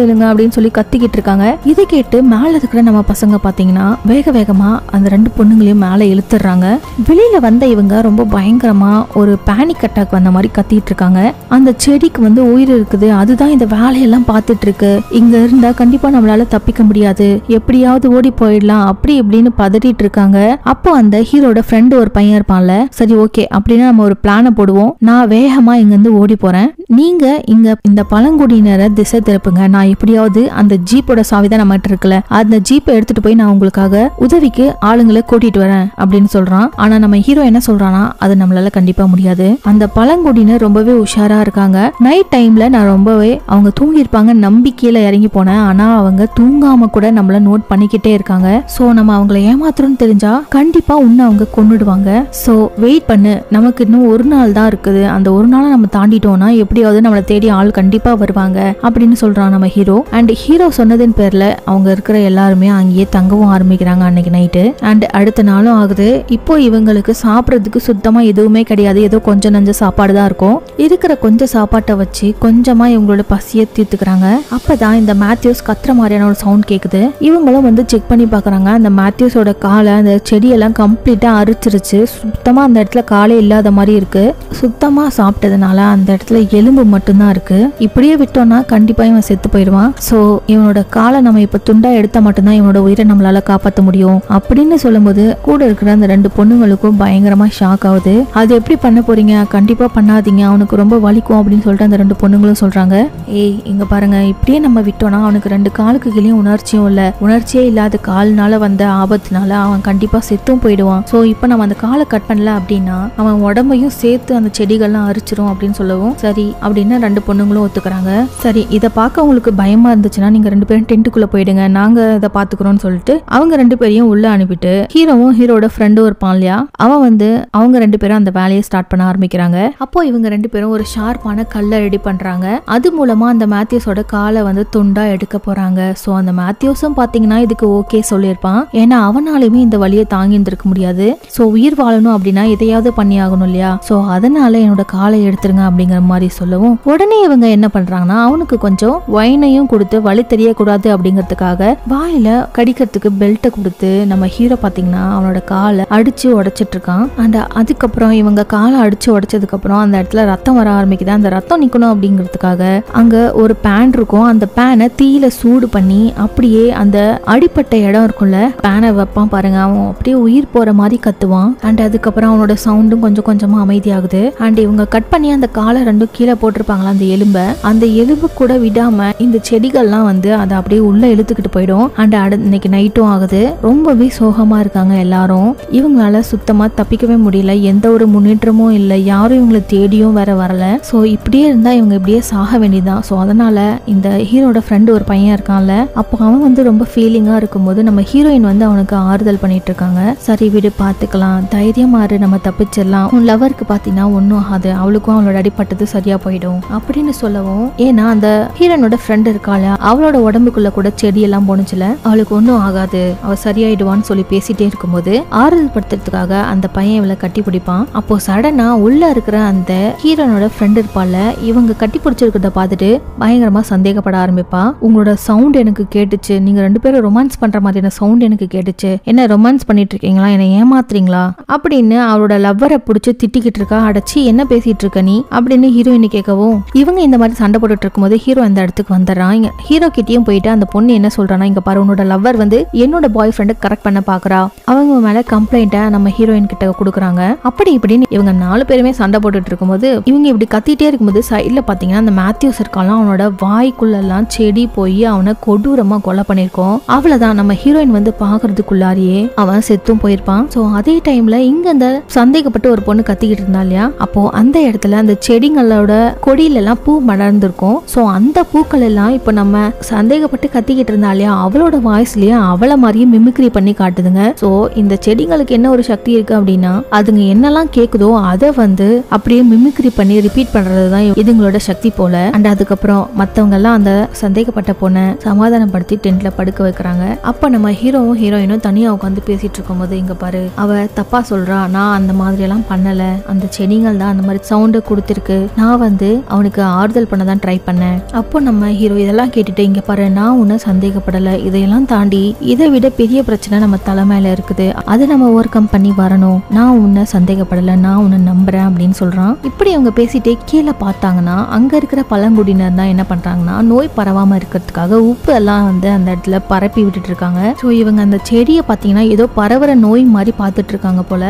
இழுங்க அப்படின்னு சொல்லி கத்திக்கிட்டு இருக்காங்க. இதை கேட்டு மேல இருக்கிற நம்ம பசங்க பாத்தீங்கன்னா வேக வேகமா அந்த 2 பொண்ணுங்களையும் மேல இழுத்துறாங்க. வெளியில வந்த இவங்க ரொம்ப பயங்கரமா ஒரு பேனிக் அட்டாக் வந்த மாதிரி கத்திட்டு இருக்காங்க. அந்த செடிக்கு வந்து உயிர் இருக்குது, அதுதான் இந்த வேலையெல்லாம் பார்த்துட்டு இருக்கு. இங்க இருந்தா கண்டிப்பா நம்மளால தப்பிக்க முடியாது, எப்படியாவது ஓடி போயிடலாம் அப்படி இப்படின்னு பதறிட்டு இருக்காங்க. அப்போ அந்த ஹீரோட ஃப்ரெண்டு ஒரு பையன் இருப்பான்ல, சரி ஓகே அப்படின்னா நம்ம ஒரு பிளான போடுவோம், நான் வேகமா இங்க இருந்து ஓடி போறேன், நீங்க இங்க இந்த பழங்குடியினரை திசை திருப்புங்க, நான் எப்படியாவது அந்த ஜீப்போட சாவிதான் நம்மகிட்ட இருக்குல்ல, அந்த ஜீப்பை எடுத்துட்டு போய் நான் உங்களுக்காக உதவிக்கு ஆளுங்களை கூட்டிட்டு வரேன் அப்படின்னு சொல்றான். ஆனா நம்ம ஹீரோ என்ன சொல்றானா, அது நம்மளால கண்டிப்பா முடியாது. அந்த பழங்குடியினர் ரொம்பவே உஷாரா இருக்காங்க. நைட் டைம்ல நான் ரொம்பவே அவங்க தூங்கி இருப்பாங்க நம்பிக்கையில இறங்கி போனேன். ஆனா அவங்க தூங்காம கூட நம்மள நோட் பண்ணிக்கிட்டே இருக்காங்க. சோ நம்ம அவங்களை ஏமாத்துறோம்னு தெரிஞ்சா கண்டிப்பா உன்னை அவங்க கொன்னுடுவாங்க. சோ வெயிட் பண்ணு, நமக்கு இன்னும் ஒரு நாள் தான் இருக்குது, அந்த ஒரு நாளை நம்ம தாண்டிட்டோம்னா எப்படியாவது நம்மளை தேடி ஆள் கண்டிப்பா வருவாங்க அப்படின்னு சொல்றான் நம்ம ஹீரோ. அண்ட் ஹீரோ சொன்னதின் பேர்ல அவங்க இருக்கிற எல்லாருமே அங்கேயே தங்கவும் ஆரம்பிக்கிறாங்க அன்னைக்கு நைட்டு. அண்ட் அடுத்த நாளும் ஆகுது. இப்போ இவங்களுக்கு சாப்பிடறதுக்கு சுத்தமா எதுவுமே கிடையாது, ஏதோ கொஞ்சம் நஞ்ச சாப்பாடு தான் இருக்கும். இருக்கிற கொஞ்சம் சாப்பாட்டை வச்சு கொஞ்சமா இவங்களோட பசியை தீர்த்துக்கிறாங்க. அப்பதான் இந்த மேத்யூஸ் கத்துற மாதிரியான ஒரு சவுண்ட் கேக்குது. இவங்களும் வந்து செக் பண்ணி பாக்குறாங்க. அந்த மேத்யூஸோட காலை அந்த செடியெல்லாம் கம்ப்ளீட்டா அரிச்சிருச்சு. சுத்தமா அந்த இடத்துல காலே இல்லாத மாதிரி இருக்கு. சுத்தமா சாப்பிட்டதுனால அந்த இடத்துல எலும்பு மட்டும்தான் இருக்கு. இப்படியே விட்டோம்னா கண்டிப்பா இவன் செத்து போயிடுவான். சோ இவனோட காலை நம்ம இப்ப துண்டா எடுத்தா மட்டும்தான் இவனோட உயிரை நம்மளால காப்பாற்ற முடியும் அப்படின்னு சொல்லும்போது கூட இருக்கிற அந்த 2 பொண்ணுங்களுக்கும் பயங்கரமா ஷாக் ஆகுது. அது எப்படி பண்ண போறீங்க, கண்டிப்பா பண்ணாதீங்க, அவனுக்கு ரொம்ப வலிக்கும் அப்படின்னு சொல்லிட்டு அந்த 2 பொண்ணுங்களும் சொல்றாங்க. ஏய் இங்க பாருங்க, இப்படியே நம்ம விட்டோம்னா அவனுக்கு 2 காலுக்கு கீழே உணர்ச்சியும் இல்ல, உணர்ச்சியே இல்லாத கால்னால வந்த ஆபத்துனால அவன் கண்டிப்பா செத்தும் போயிடுவான். சோ இப்ப நம்ம அந்த காலை கட் பண்ணல அப்படின்னா அவன் உடம்பையும் சேர்த்து அந்த செடிகள்லாம் அரிச்சிரும் அப்படின்னு சொல்லவும் சரி அப்படின்னு 2 பொண்ணுங்களும் ஒத்துக்கிறாங்க. சரி இதை பார்க்க உங்களுக்கு பயமா இருந்துச்சுன்னா நீங்க 2 பேரும் டென்ட்டுக்குள்ள போயிடுங்க, நாங்க இதை பாத்துக்கிறோம்னு சொல்லிட்டு அவங்க 2 பேரையும் உள்ள அனுப்பிட்டு ஹீரோவும் ஹீரோட ஃப்ரெண்டும் இருப்பான் இல்லையா, அவன் வந்து அவங்க 2 பேரும் அந்த வேலையை ஸ்டார்ட் பண்ண ஆரம்பிக்கிறாங்க. அப்போ இவங்க 2 பேரும் ஒரு ஷார்ப்பான கல்லை ரெடி பண்றாங்க. அது மூலமா அந்த மேத்யூஸோட காலை வந்து துண்டா எடுக்க போறாங்க. சோ அந்த மேத்யூஸும் பாத்தீங்கன்னா இதுக்கு ஓகே சொல்லியிருப்பான். ஏன்னா அவனாலுமே இந்த வழியை தாங்கி இருந்திருக்க முடியாது. சோ உயிர் வாழணும் அப்படின்னா எதையாவது பண்ணி ஆகணும் இல்லையா. சோ அதனால என்னோட காலை எடுத்துருங்க அப்படிங்கிற மாதிரி சொல்லவும் உடனே இவங்க என்ன பண்றாங்கன்னா அவனுக்கு கொஞ்சம் வைனையும் கொடுத்து வலி தெரியக்கூடாது அப்படிங்கிறதுக்காக வாயில கடிக்கிறதுக்கு பெல்ட்டை கொடுத்து நம்ம ஹீரோ பாத்தீங்கன்னா அவனோட காலை அடிச்சு உடைச்சிட்டு இருக்கான். அண்ட் அதுக்கப்புறம் இவங்க காலை அடிச்சு உடைச்சதுக்கு அப்புறம் அந்த இடத்துல ரத்தம் வர ஆரம்பிக்குது. அந்த ரத்தம் நிக்கணும் அப்படிங்கிறதுக்காக அங்க ஒரு பேன் இருக்கும். அந்த பேனை தீயில சூடு பண்ணி அப்படியே அந்த அடிப்பட்ட இடம் இருக்கும்ல, பேனை வைப்பான் பாருங்க, அவன் அப்படியே உயிர் போற மாதிரி கத்துவான். அண்ட் அதுக்கப்புறம் அவனோட சவுண்டும் கொஞ்சம் கொஞ்சமா அமைதியாகுது. அண்ட் இவங்க கட் பண்ணி அந்த காலை 2 கீழே போட்டிருப்பாங்களா அந்த எலும்பை, அந்த எலும்பு கூட விடாம இந்த செடிகள்லாம் வந்து அதை அப்படியே உள்ள இழுத்துக்கிட்டு போயிடும். அண்ட் இன்னைக்கு நைட்டும் ஆகுது. ரொம்பவே சோகமா இருக்காங்க எல்லாரும். இவங்களால சுத்தமா தப்பிக்கவே முடியல. எந்த ஒரு முன்னேற்றமும் இல்லை. யாரும் இவங்களை தேடியும் வேற வரல. ஸோ இப்படியே இருந்தா இவங்க இப்படியே சாக வேண்டியதான். ஸோ அதனால இந்த ஹீரோட ஃப்ரெண்டு ஒரு பையன் இருக்கான்ல, அப்போ அவன் வந்து ரொம்ப ஃபீலிங்கா இருக்கும்போது நம்ம ஹீரோயின் வந்து அவனுக்கு ஆறுதல் பண்ணிட்டு இருக்காங்க. சரி விடு, பாத்துக்கலாம், தைரியமாறு, நம்ம தப்பிச்சிடலாம், உன் லவருக்கு பாத்தீங்கன்னா ஒன்னும் ஆகாது, அவளுக்கும் அவளோட அடிப்பட்டது சரியா போயிடும் அப்படின்னு சொல்லவும், ஏன்னா அந்த ஹீரோனோட ஃப்ரெண்ட் இருக்காள, அவளோட உடம்புக்குள்ள கூட செடி எல்லாம் போனுச்சுல, அவளுக்கு ஒன்னும் ஆகாது, அவ சரியாயிடுவான்னு சொல்லி பேசிட்டே இருக்கும்போது ஆறுதல் படுத்துறதுக்காக அந்த பையன் இவளை கட்டி பிடிப்பான். அப்போ சடனா உள்ள இருக்கிற அந்த ஹீரோனோட ஃப்ரெண்ட் இருப்பால, இவங்க கட்டி பிடிச்சிருக்கிறத பார்த்துட்டு பயங்கரமா சந்தேகப்பட ஆரம்பிப்பா. உங்களோட சவுண்ட் எனக்கு கேட்டுச்சு, நீங்க ரெண்டு பேரும் ரொமான்ஸ் பண்ற மாதிரியான சவுண்ட் எனக்கு கேட்டுச்சு, என்ன ரொமான்ஸ் பண்ணிட்டு இருக்கீங்களா, என்ன ஏமாத்துறீங்களா அப்படின்னு அவரோட லவ்வரை பிடிச்சி திட்டிக்கிட்டு இருக்கா. அடைச்சி என்ன பேசிட்டு இருக்க நீ அப்படின்னு ஹீரோயின் கேட்கவும், இவங்க இந்த மாதிரி சண்டை போட்டுட்டு இருக்கும்போது ஹீரோ அந்த இடத்துக்கு வந்துடுறான். ஹீரோ கிட்டயும் போயிட்டு அந்த பொண்ணு என்ன சொல்றானா, இங்க பாரு, உன்னோட லவ்வர் வந்து என்னோட பாய் ஃப்ரெண்டை கரெக்ட் பண்ண பாக்குறா, அவங்க மேல கம்ப்ளைண்ட்டை நம்ம ஹீரோயின் கிட்ட கொடுக்குறாங்க. அப்படி இப்படின்னு இவங்க 4 பேருமே சண்டை போட்டுட்டு இருக்கும்போது, இவங்க இப்படி கத்திட்டே இருக்கும்போது சைட்ல பாத்தீங்கன்னா அந்த மேத்யூஸ் இருக்காலாம், அவனோட வாய்க்குள்ளெல்லாம் செடி போய் அவனை கொடூரமா கொலை பண்ணிருக்கோம். அவ்வளவுதான், நம்ம ஹீரோயின் வந்து பாக்குறதுக்குள்ளாரியே அவன் செத்தும் போயிருப்பான். சோ அதே டைம்ல இங்க அந்த சந்தேகப்பட்டு ஒரு பொண்ணு கத்திக்கிட்டு இருந்தா இல்லையா, அப்போ அந்த இடத்துல அந்த செடிங்களோட கொடியில எல்லாம் பூ மலர்ந்திருக்கும். சோ அந்த பூக்கள் எல்லாம் இப்ப நம்ம சந்தேகப்பட்டு கத்திக்கிட்டு இருந்தா இல்லையா, அவளோட வாய்ஸ்லயே அவளை மாதிரியே மிமிக்ரி பண்ணி காட்டுதுங்க. சோ இந்த செடிங்களுக்கு என்ன ஒரு சக்தி இருக்கு அப்படின்னா, அதுங்க என்னெல்லாம் கேக்குதோ அதை வந்து அப்படியே மிமிக்ரி பண்ணி ரிப்பீட் பண்றதுதான் இதுங்களோட சக்தி போல. அண்ட் அதுக்கப்புறம் மத்தவங்க எல்லாம் அந்த சந்தேகப்பட்ட பொண்ணை சமாதானப்படுத்தி டென்ட்ல படுக்க வைக்கிறாங்க. அப்ப நம்ம ஹீரோவும் ஹீரோயினும் தனியா உட்காந்து பேசிட்டு இருக்கும் போது, இங்க பாரு, அவ தப்பா சொல்றா, நான் அந்த மாதிரி எல்லாம் பண்ணல, அந்த செடிகள் தான் அந்த மாதிரி சவுண்ட் கொடுத்திருக்கு, நான் வந்து அவனுக்கு ஆறுதல் பண்ணதான் ட்ரை பண்ணேன். அப்போ நம்ம ஹீரோ இதெல்லாம் கேட்டுட்டு, இங்க பாரு, நான் உன்னை சந்தேகப்படல, இதையெல்லாம் தாண்டி இதை விட பெரிய பிரச்சனை நம்ம தலைமையில இருக்குது, அதை நம்ம ஓவர் கம் பண்ணி வரணும், நான் உன்னை சந்தேகப்படல, நான் உன்னை நம்புறேன் அப்படின்னு சொல்றான். இப்படி அவங்க பேசிட்டே கீழே பார்த்தாங்கன்னா அங்க இருக்கிற பழங்குடியினர் தான் என்ன பண்றாங்கன்னா, நோய் பரவாம இருக்கிறதுக்காக உப்பு எல்லாம் வந்து அந்த இடத்துல பரப்பி விட்டுட்டு இருக்காங்க. ஸோ இவங்க அந்த செடியை பார்த்தீங்கன்னா ஏதோ பரவற நோய் மாதிரி பார்த்துட்டு இருக்காங்க போல.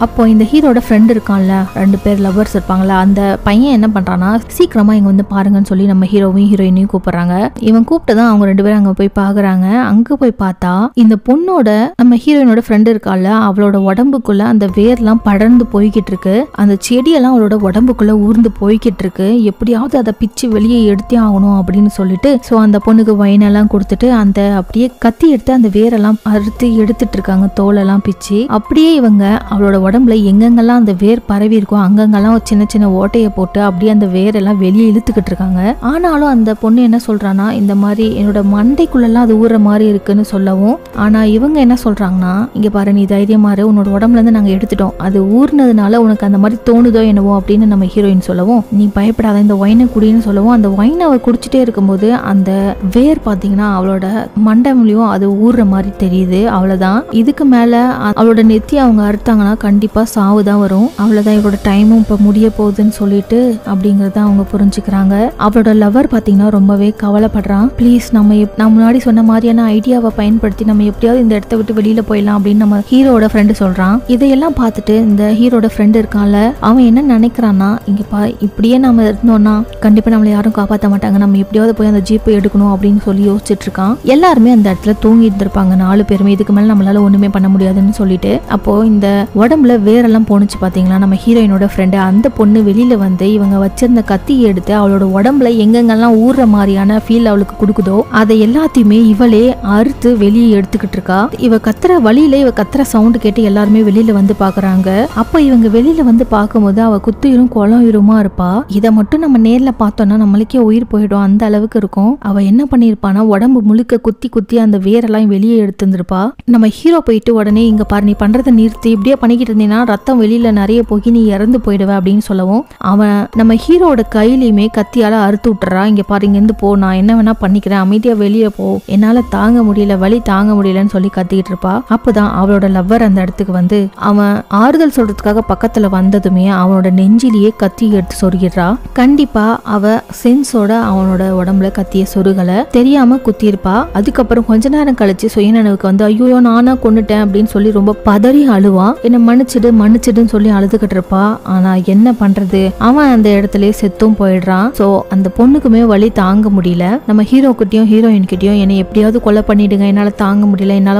அப்போ இந்த ஹீரோட ஃப்ரெண்ட் இருக்கான்ல, 2 பேர் லவர்ஸ் இருப்பாங்களா, அந்த பையன் என்ன பண்றான்னா, சீக்கிரமா இங்க வந்து பாருங்கன்னு சொல்லி நம்ம ஹீரோவையும் ஹீரோயினையும் கூப்பிடுறாங்க. இவன் கூப்பிட்டுதான் அவங்க 2 பேரும் அங்க போய் பாக்குறாங்க. அங்க போய் பார்த்தா இந்த பொண்ணோட நம்ம ஹீரோயினோட ஃப்ரெண்ட் இருக்கால, அவளோட உடம்புக்குள்ள அந்த வேர்லாம் படர்ந்து போய்கிட்டு இருக்கு, அந்த செடியெல்லாம் அவளோட உடம்புக்குள்ள ஊர்ந்து போய்கிட்டு இருக்கு, எப்படியாவது அதை பிச்சு வெளியே எடுத்தே ஆகணும் அப்படின்னு சொல்லிட்டு ஸோ அந்த பொண்ணுக்கு வைனெல்லாம் கொடுத்துட்டு அந்த அப்படியே கத்தி எடுத்து அந்த வேரெல்லாம் அறுத்து எடுத்துட்டு இருக்காங்க, தோலெல்லாம் பிச்சு. அப்படியே இவங்க அவளோட உடம்புல எங்கெங்கெல்லாம் அந்த வேர் பரவி இருக்கும் அங்கங்கெல்லாம் சின்ன சின்ன ஓட்டையை போட்டு அப்படியே அந்த வேரெல்லாம் வெளியே இழுத்துக்கிட்டு இருக்காங்க. ஆனாலும் அந்த பொண்ணு என்ன சொல்றானா, இந்த மாதிரி என்னோட மண்டைக்குள்ளெல்லாம் அது ஊற மாதிரி இருக்குன்னு சொல்லவும், ஆனா இவங்க என்ன சொல்றாங்கன்னா, இங்க பாரு, நீ தைரியமாறு, உன்னோட உடம்புல இருந்து நாங்க எடுத்துட்டோம், அது ஊர்னதுனால உனக்கு அந்த மாதிரி தோணுதோ என்னவோ அப்படின்னு நம்ம ஹீரோயின் சொல்லவும், நீ பயப்படாத, இந்த ஒயினை குடின்னு சொல்லவும், அந்த ஒயினை அவ குடிச்சிட்டே இருக்கும்போது அந்த வேர் பாத்தீங்கன்னா அவளோட மண்டம்லயும் அது ஊறுற மாதிரி தெரியுது. அவ்வளவுதான், இதுக்கு மேல அவளோட நெத்தி அவங்க அறுத்தாங்கன்னா கண்டிப்பா சாவுதான் வரும், அவ்வளவுதான், இவரோட டைமும் இப்ப முடிய போகுதுன்னு சொல்லிட்டு அப்படிங்கறத அவங்க புரிஞ்சுக்கிறாங்க. அவளோட லவர் பாத்தீங்கன்னா ரொம்பவே கவலைப்படுறான். ப்ளீஸ், நான் முன்னாடி சொன்ன மாதிரியான ஐடியாவை பயன்படுத்தி நம்ம எப்படியாவது இந்த இடத்த விட்டு வெளியில போயிடலாம் அப்படின்னு நம்ம ஹீரோட ஃப்ரெண்டு சொல்றான். இதையெல்லாம் பார்த்துட்டு இந்த ஹீரோட ஃப்ரெண்டு இருக்கான்ல, அவன் என்ன நினைக்கிறான்னா, இங்க இப்படியே நாம இருந்தோம்னா கண்டிப்பா நம்மள யாரும் காப்பாற்ற மாட்டாங்க, நம்ம எப்படியாவது போய் அந்த ஜீப்பை எடுக்கணும் அப்படின்னு சொல்லி யோசிச்சுட்டு இருக்கான். எல்லாருமே அந்த இடத்துல தூங்கி இருந்திருப்பாங்க 4 பேருமே, இதுக்கு மேல நம்மளால ஒண்ணுமே பண்ண முடியாதுன்னு சொல்லிட்டு. அப்போ இந்த உடம்புல வேரெல்லாம் போனுச்சு பாத்தீங்களா நம்ம ஹீரோயினோட ஃப்ரெண்டு, அந்த பொண்ணு வெளியில வந்து இவங்க வச்சிருந்த கத்தி எடுத்து அவளோட உடம்புல எங்கெங்கெல்லாம் ஊறுற மாதிரியான ஃபீல் அவளுக்கு கொடுக்குதோ அதை எல்லாத்தையுமே இவளே அறுத்து வெளியே எடுத்துக்கிட்டு இருக்கா. இவ கத்துற வழியில இவ கத்துற சவுண்ட் கேட்டு எல்லாருமே வெளியில வந்து பாக்குறாங்க. அப்ப இவங்க வெளியில வந்து பார்க்கும்போது அவ குத்துயிரும் குளயுருமா இருப்பா. இதை மட்டும் நம்ம நேர்ல பார்த்தோம்னா நம்மளுக்கே உயிர் போயிடும், அந்த அளவுக்கு இருக்கும். அவ என்ன பண்ணிருப்பானா, உடம்பு முழுக்க குத்தி குத்தி அந்த வேரெல்லாம் வெளியே எடுத்துருப்பா. நம்ம ஹீரோ போயிட்டு உடனே, இங்க பாரு, நீ பண்றதை நிறுத்தி, இப்படியே பண்ணிக்கிட்டு இருந்தீங்கன்னா ரத்தம் வெளியில நிறைய போகி நீ இறந்து போயிடுவ அப்படின்னு சொல்லவும், அவன் நம்ம ஹீரோட கையிலயுமே கத்தியால அறுத்து விட்டுறா. இங்க பாரு, இங்க இருந்து போ, நான் என்ன வேணா பண்ணிக்கிறேன், அமைதியா வெளியே போ, என்னால தாங்க முடியல, வலி தாங்க முடியலன்னு சொல்லி கத்திக்கிட்டு இருப்பா. அப்பதான் அவளோட லவ்வர் அந்த இடத்துக்கு வந்து அவன் ஆறுதல் சொல்றதுக்காக பக்கத்துல வந்ததுமே அவனோட நெஞ்சிலேயே கத்தி எடுத்து சொருகிறா. கண்டிப்பா அவ சென்ஸோட அவனோட உடம்புல கத்திய சொருகல, தெரியாம குத்திருப்பா. அதுக்கப்புறம் கொஞ்ச நேரம் கழிச்சு சுயநனவுக்கு வந்து, ஐயோ நானா கொன்னுட்டேன் அப்படின்னு சொல்லி ரொம்ப பதறி அழுவா. என்ன மன்னிச்சிடுன்னு சொல்லி அழுதுகிட்டு இருப்பா. ஆனா என்ன பண்றது, அவன் அந்த இடத்துல செத்தும் போயிடுறான். சோ அந்த பொண்ணுக்குமே வலி தாங்க முடியல. நம்ம ஹீரோ கிட்டயும் ஹீரோயின் கிட்டயும் என்னை எப்படியாவது கொலை பண்ணிடுங்க, என்னால தாங்க முடியல, என்னால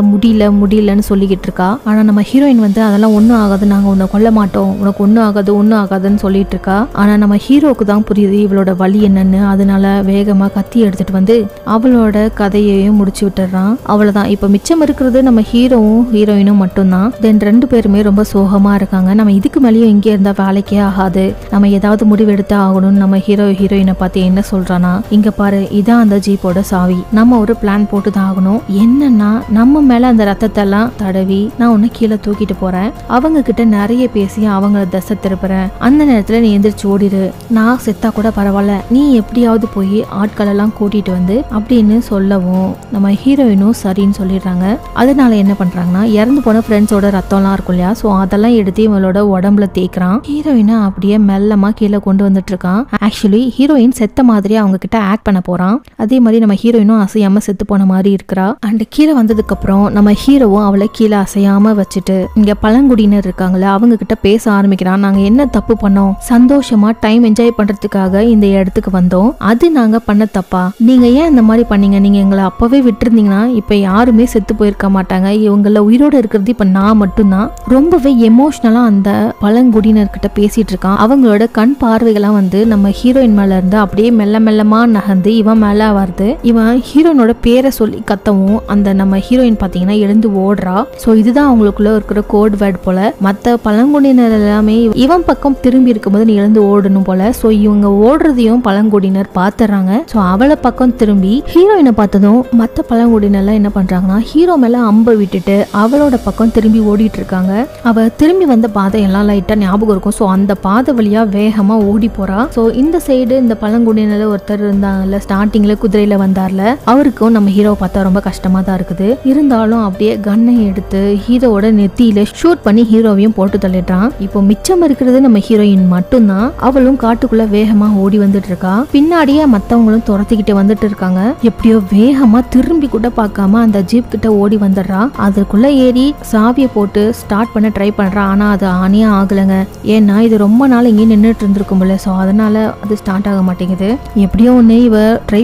முடியலன்னு சொல்லிக்கிட்டு இருக்கா. ஆனா நம்ம ஹீரோயின் வந்து அதெல்லாம் ஒண்ணும் ஆகாது, நாங்க உன்னை கொல்ல மாட்டோம், உனக்கு ஒண்ணும் ஆகாதுன்னு சொல்லிட்டு இருக்கா. ஆனா நம்ம ஹீரோக்கு தான் புரியுது இவளோட வலி என்னன்னு. அதனால வேகமா கத்தி எடுத்துட்டு வந்து அவளோட கதையையும் முடிச்சு விட்டுறான். அவ்வளவுதான். இப்ப மிச்சம் இருக்கிறது நம்ம ஹீரோவும் ஹீரோயினும் மட்டும்தான். தென் 2 பேருமே ரொம்ப சோகமா இருக்காங்க. நம்ம இதுக்கு மேலேயும் இங்கே இருந்தா வேலைக்கே ஆகாது, நம்ம ஏதாவது முடிவெடுத்து ஆகணும்னு நம்ம ஹீரோயினை பார்த்து என்ன சொல்றானா, இங்க பாரு இதான் அந்த ஜீப்போட சாவி, நம்ம ஒரு பிளான் போட்டு தான் ஆகணும். என்னன்னா நம்ம மேல அந்த ரத்தத்தை எல்லாம் தடவி நான் உன்னை கீழே தூக்கிட்டு போறேன், அவங்க கிட்ட நிறைய பேசி அவங்கள தசை திருப்புறேன், அந்த நேரத்துல நீ எந்திரிச்சு ஓடிடு, நான் செத்தா கூட பரவாயில்ல, நீ எப்படியாவது போய் ஆட்கள் எல்லாம் கூட்டிட்டு வந்து அப்படின்னு சொல்லவும் நம்ம ஹீரோயினும் சரின்னு சொல்லிடுறாங்க. அதனால என்ன பண்றாங்கன்னா இறந்து போன ஃப்ரெண்ட்ஸோட ரத்தம்லாம் இருக்கும் இல்லையா, சோ அதெல்லாம் எடுத்து இவளோட உடம்புல தேய்க்கிறான். ஹீரோயினை அப்படியே மெல்லமா கீழே கொண்டு வந்துட்டு இருக்கான். ஆக்சுவலி ஹீரோயின் செத்த மாதிரி அவங்க கிட்ட ஆக்ட் பண்ண போறான். அதே மாதிரி நம்ம ஹீரோயினும் அசையாம செத்து போன மாதிரி இருக்கிறா. அண்ட் கீழே வந்ததுக்கு அப்புறம் நம்ம ஹீரோவும் அவளை கீழே அசையாம வச்சுட்டு இங்க பழங்குடியினர் இருக்காங்களா அவங்க கிட்ட பேச ஆரம்பிக்கிறான். நாங்க என்ன தப்பு பண்ணோம், சந்தோஷமா டைம் என்ஜாய் பண்றதுக்காக இந்த இடத்துக்கு வந்தோம், அது நாங்க பண்ண தப்பா, நீங்க ஏன் இந்த மாதிரி பண்ணீங்க, நீங்க எங்களை அப்பவே விட்டுருந்தீங்கன்னா இப்ப யாருமே செத்து போயிருக்க மாட்டாங்க, இவங்கள உயிரோட இருக்கிறது இப்ப நான் மட்டும்தான். ரொம்பவே எமோஷனலா அந்த பழங்குடியினர் கிட்ட பேசிட்டு இருக்கான். அவங்களோட கண் பார்வைகள்லாம் வந்து நம்ம ஹீரோயின் மேல இருந்து அப்படியே மெல்லமா நகர்ந்து இவன் மேல வருது. இவன் ஹீரோயினோட பேரை சொல்லி கத்தவும் அந்த நம்ம ஹீரோயின் பாத்தீங்கன்னா எழுந்து ஓடுறா. சோ இதுதான் அவங்களுக்குள்ள இருக்கிற கோட் வேர்ட் போல. மத்த பழங்குடியினர் எல்லாமே இவன் பக்கம் திரும்பி இருக்கும்போது நீ எழுந்து ஓடணும் போல. சோ இவங்க ஓடுறதையும் பழங்குடியினர் பாத்துறாங்க. சோ அவளை பக்கம் திரும்பி ஹீரோயினை பார்த்ததும் மத்த பழங்குடியினர் எல்லாம் என்ன பண்றாங்கன்னா ஹீரோ மேல அம்பை விட்டுட்டு அவளோட பக்கம் திரும்பி ஓடிட்டு இருக்காங்க. அவ திரும்பி வந்த பாதை எல்லாம் லைட்டா ஞாபகம் இருக்கும். சோ அந்த பாதை வழியா வேகமா ஓடி போறா. சோ இந்த சைடு இந்த பழங்குடியினர் ஒருத்தர் இருந்தாங்கல்ல, ஸ்டார்டிங்ல குதிரையில வந்தார்ல, அவருக்கும் நம்ம ஹீரோவை பார்த்தா ரொம்ப கஷ்டமா தான் இருக்குது. இருந்தாலும் அப்படியே கன்னை எடுத்து ஹீரோவோட நெத்தியில ஷூட் பண்ணி ஹீரோவையும் போட்டு தள்ளிடுறான். இப்போ மிச்சம் இருக்கிறது நம்ம ஹீரோயின் மட்டும்தான். அவளும் காட்டுக்குள்ள வேகமா ஓடி வந்துட்டு இருக்கா. பின்னாடியே மத்தவங்களும் துரத்திக்கிட்டு வந்துட்டு இருக்காங்க. எப்படியோ வேகமா திரும்பி கூட பார்க்காம அந்த ஜீப் கிட்ட ஓடி வந்துடுறா. அதுக்குள்ள ஏறி சாவியை போட்டு ஸ்டார்ட் பண்ண ட்ரை பண்றா. ஆனா அது ஆனே ஆகலைங்க. ஏன்னா இது ரொம்ப நாள் இங்கே நின்றுட்டு இருந்திருக்கும் போல. சோ அதனால அது ஸ்டார்ட் ஆக மாட்டேங்குது. எப்படியோ ஒண்ணு இவ ட்ரை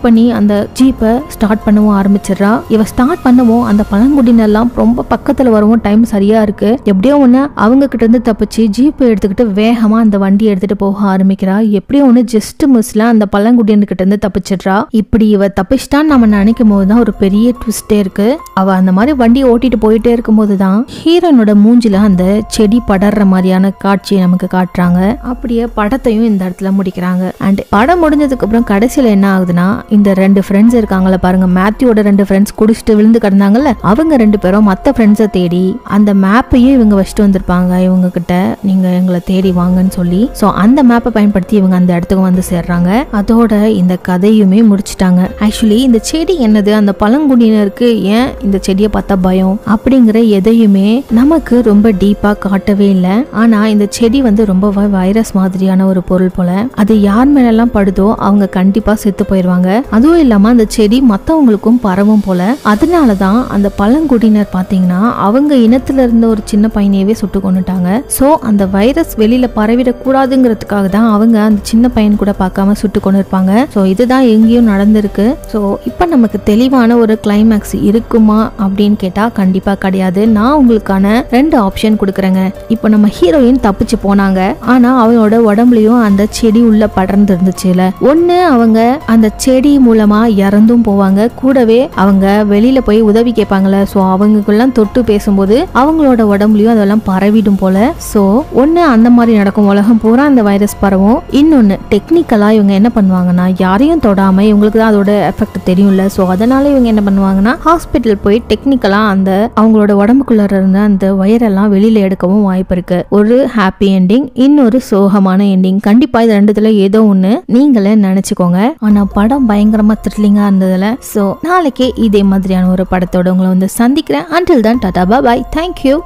பண்ணி அந்த ஜீப்பை ஸ்டார்ட் பண்ணவும் ஆரம்பிச்சிடறா. இவ ஸ்டார்ட் பண்ணவும் அந்த பழங்குடியினர் எல்லாம் ரொம்ப பக்கத்துல வரவும் டைம் சரியா இருக்கு. எப்படியோ ஒண்ணு அவங்க கிட்ட இருந்து தப்பிச்சு ஜீப்பை எடுத்துக்கிட்டு வேகமா அந்த வண்டி எடுத்துட்டு போக ஆரம்பிக்கிறா. எப்படியோ ஒண்ணு ஜஸ்ட் மிஸ்ல அந்த பழங்குடியினர் கிட்ட இருந்து தப்பிச்சிடுறா. இப்படி இவ தப்பிச்சிட்டான்னு நம்ம நினைக்கும் போதுதான் ஒரு பெரிய ட்விஸ்டே இருக்கு. அவ அந்த மாதிரி வண்டியை ஓட்டிட்டு போயிட்டே இருக்கும் போதுதான் ஹீரோனோட மூஞ்சில அந்த செடி படர்ற மாதிரியான காட்சியை நமக்கு காட்டுறாங்க. அப்படியே படத்தையும் இந்த இடத்துல முடிக்கிறாங்க. அண்ட் படம் முடிஞ்சதுக்கு அப்புறம் கடைசியில என்ன ஆகுதுன்னா இந்த 2 ஃப்ரெண்ட்ஸ் இருக்காங்கல்ல பாருங்க, மேத்யூவோட 2 ஃப்ரெண்ட்ஸ் குடிச்சிட்டு விழுந்து கிடந்தாங்கல்ல, அவங்க 2 பேரும் மத்த ஃப்ரெண்ட்ஸை தேடி அந்த மேப்பையும் இவங்க வச்சுட்டு வந்திருப்பாங்க இவங்க கிட்ட, நீங்க எங்களை தேடி வாங்கன்னு சொல்லி. சோ அந்த மேப்பை பயன்படுத்தி இவங்க அந்த இடத்துக்கு வந்து சேர்றாங்க. அதோட இந்த கதையுமே முடிச்சிட்டாங்க. ஆக்சுவலி இந்த செடி என்னது, அந்த பழங்குடியினருக்கு ஏன் இந்த செடியை பார்த்தா பயம் அப்படிங்கிற எதையுமே நமக்கு ரொம்ப டீப்பா காட்டவே இல்லை. ஆனா இந்த செடி வந்து ரொம்ப வைரஸ் மாதிரியான ஒரு பொருள் போல. அது யார் மேலாம் படுதோ அவங்க கண்டிப்பா செத்து போயிருவாங்க. அதுவும் இல்லாம அந்த செடி மத்தவங்களுக்கும் பரவும் போல. அதனாலதான் அந்த பழங்குடியினர் பாத்தீங்கன்னா அவங்க இனத்துல இருந்த ஒரு சின்ன பையனையவே சுட்டு கொண்டுட்டாங்க. சோ அந்த வைரஸ் வெளியில பரவிடக்கூடாதுங்கிறதுக்காக தான் அவங்க அந்த சின்ன பையன் கூட பார்க்காம சுட்டு கொண்டு இருப்பாங்க. சோ இதுதான் எங்கேயும் நடந்திருக்கு. சோ இப்ப நமக்கு தெளிவான ஒரு கிளைமேக்ஸ் இருக்குமா அப்படின்னு கேட்டா கண்டிப்பா கிடையாது. நான் உங்களுக்கான 2 ஆப்ஷன் கொடுக்குறேங்க. இப்ப நம்ம ஹீரோயின் தப்பிச்சு போனாங்க. ஆனா அவளோட உடம்புலயும் அந்த செடி உள்ள படர்ந்து இருந்துச்சுல, ஒண்ணு அவங்க அந்த செடி மூலமா இறந்தும் போவாங்க, கூடவே அவங்க வெளியில போய் உதவி கேட்பாங்கல்ல, சோ அவங்களுக்கெல்லாம் தொட்டு பேசும்போது அவங்களோட உடம்புலயும் அதெல்லாம் பரவிடும் போல. சோ ஒண்ணு அந்த மாதிரி நடக்கும், உலகம் பூரா அந்த வைரஸ் பரவும். இன்னொன்னு டெக்னிக்கலா இவங்க என்ன பண்ணுவாங்கன்னா யாரையும் தொடாம, இவங்களுக்கு தான் அதோட எஃபெக்ட் தெரியும்ல, சோ அதனால இவங்க என்ன பண்ணுவாங்கன்னா ஹாஸ்பிட்டல் போய் டெக்னிக்கலா அந்த அவங்களோட உடம்புக்குள்ள இருந்த அந்த வயரெல்லாம் வெளியில எடுக்கவும் வாய்ப்பு இருக்கு. ஒரு ஹாப்பி எண்டிங், இன்னொரு சோகமான எண்டிங். கண்டிப்பா இது 2த்துல ஏதோ ஒண்ணு நீங்களே நினைச்சுக்கோங்க. ஆனா படம் பயங்கரமா த்ரில்லிங்கா இருந்ததுல. சோ நாளைக்கே இதே மாதிரியான ஒரு படத்தோட உங்களை வந்து சந்திக்கிறேன். Until then, tata, bye bye, thank you.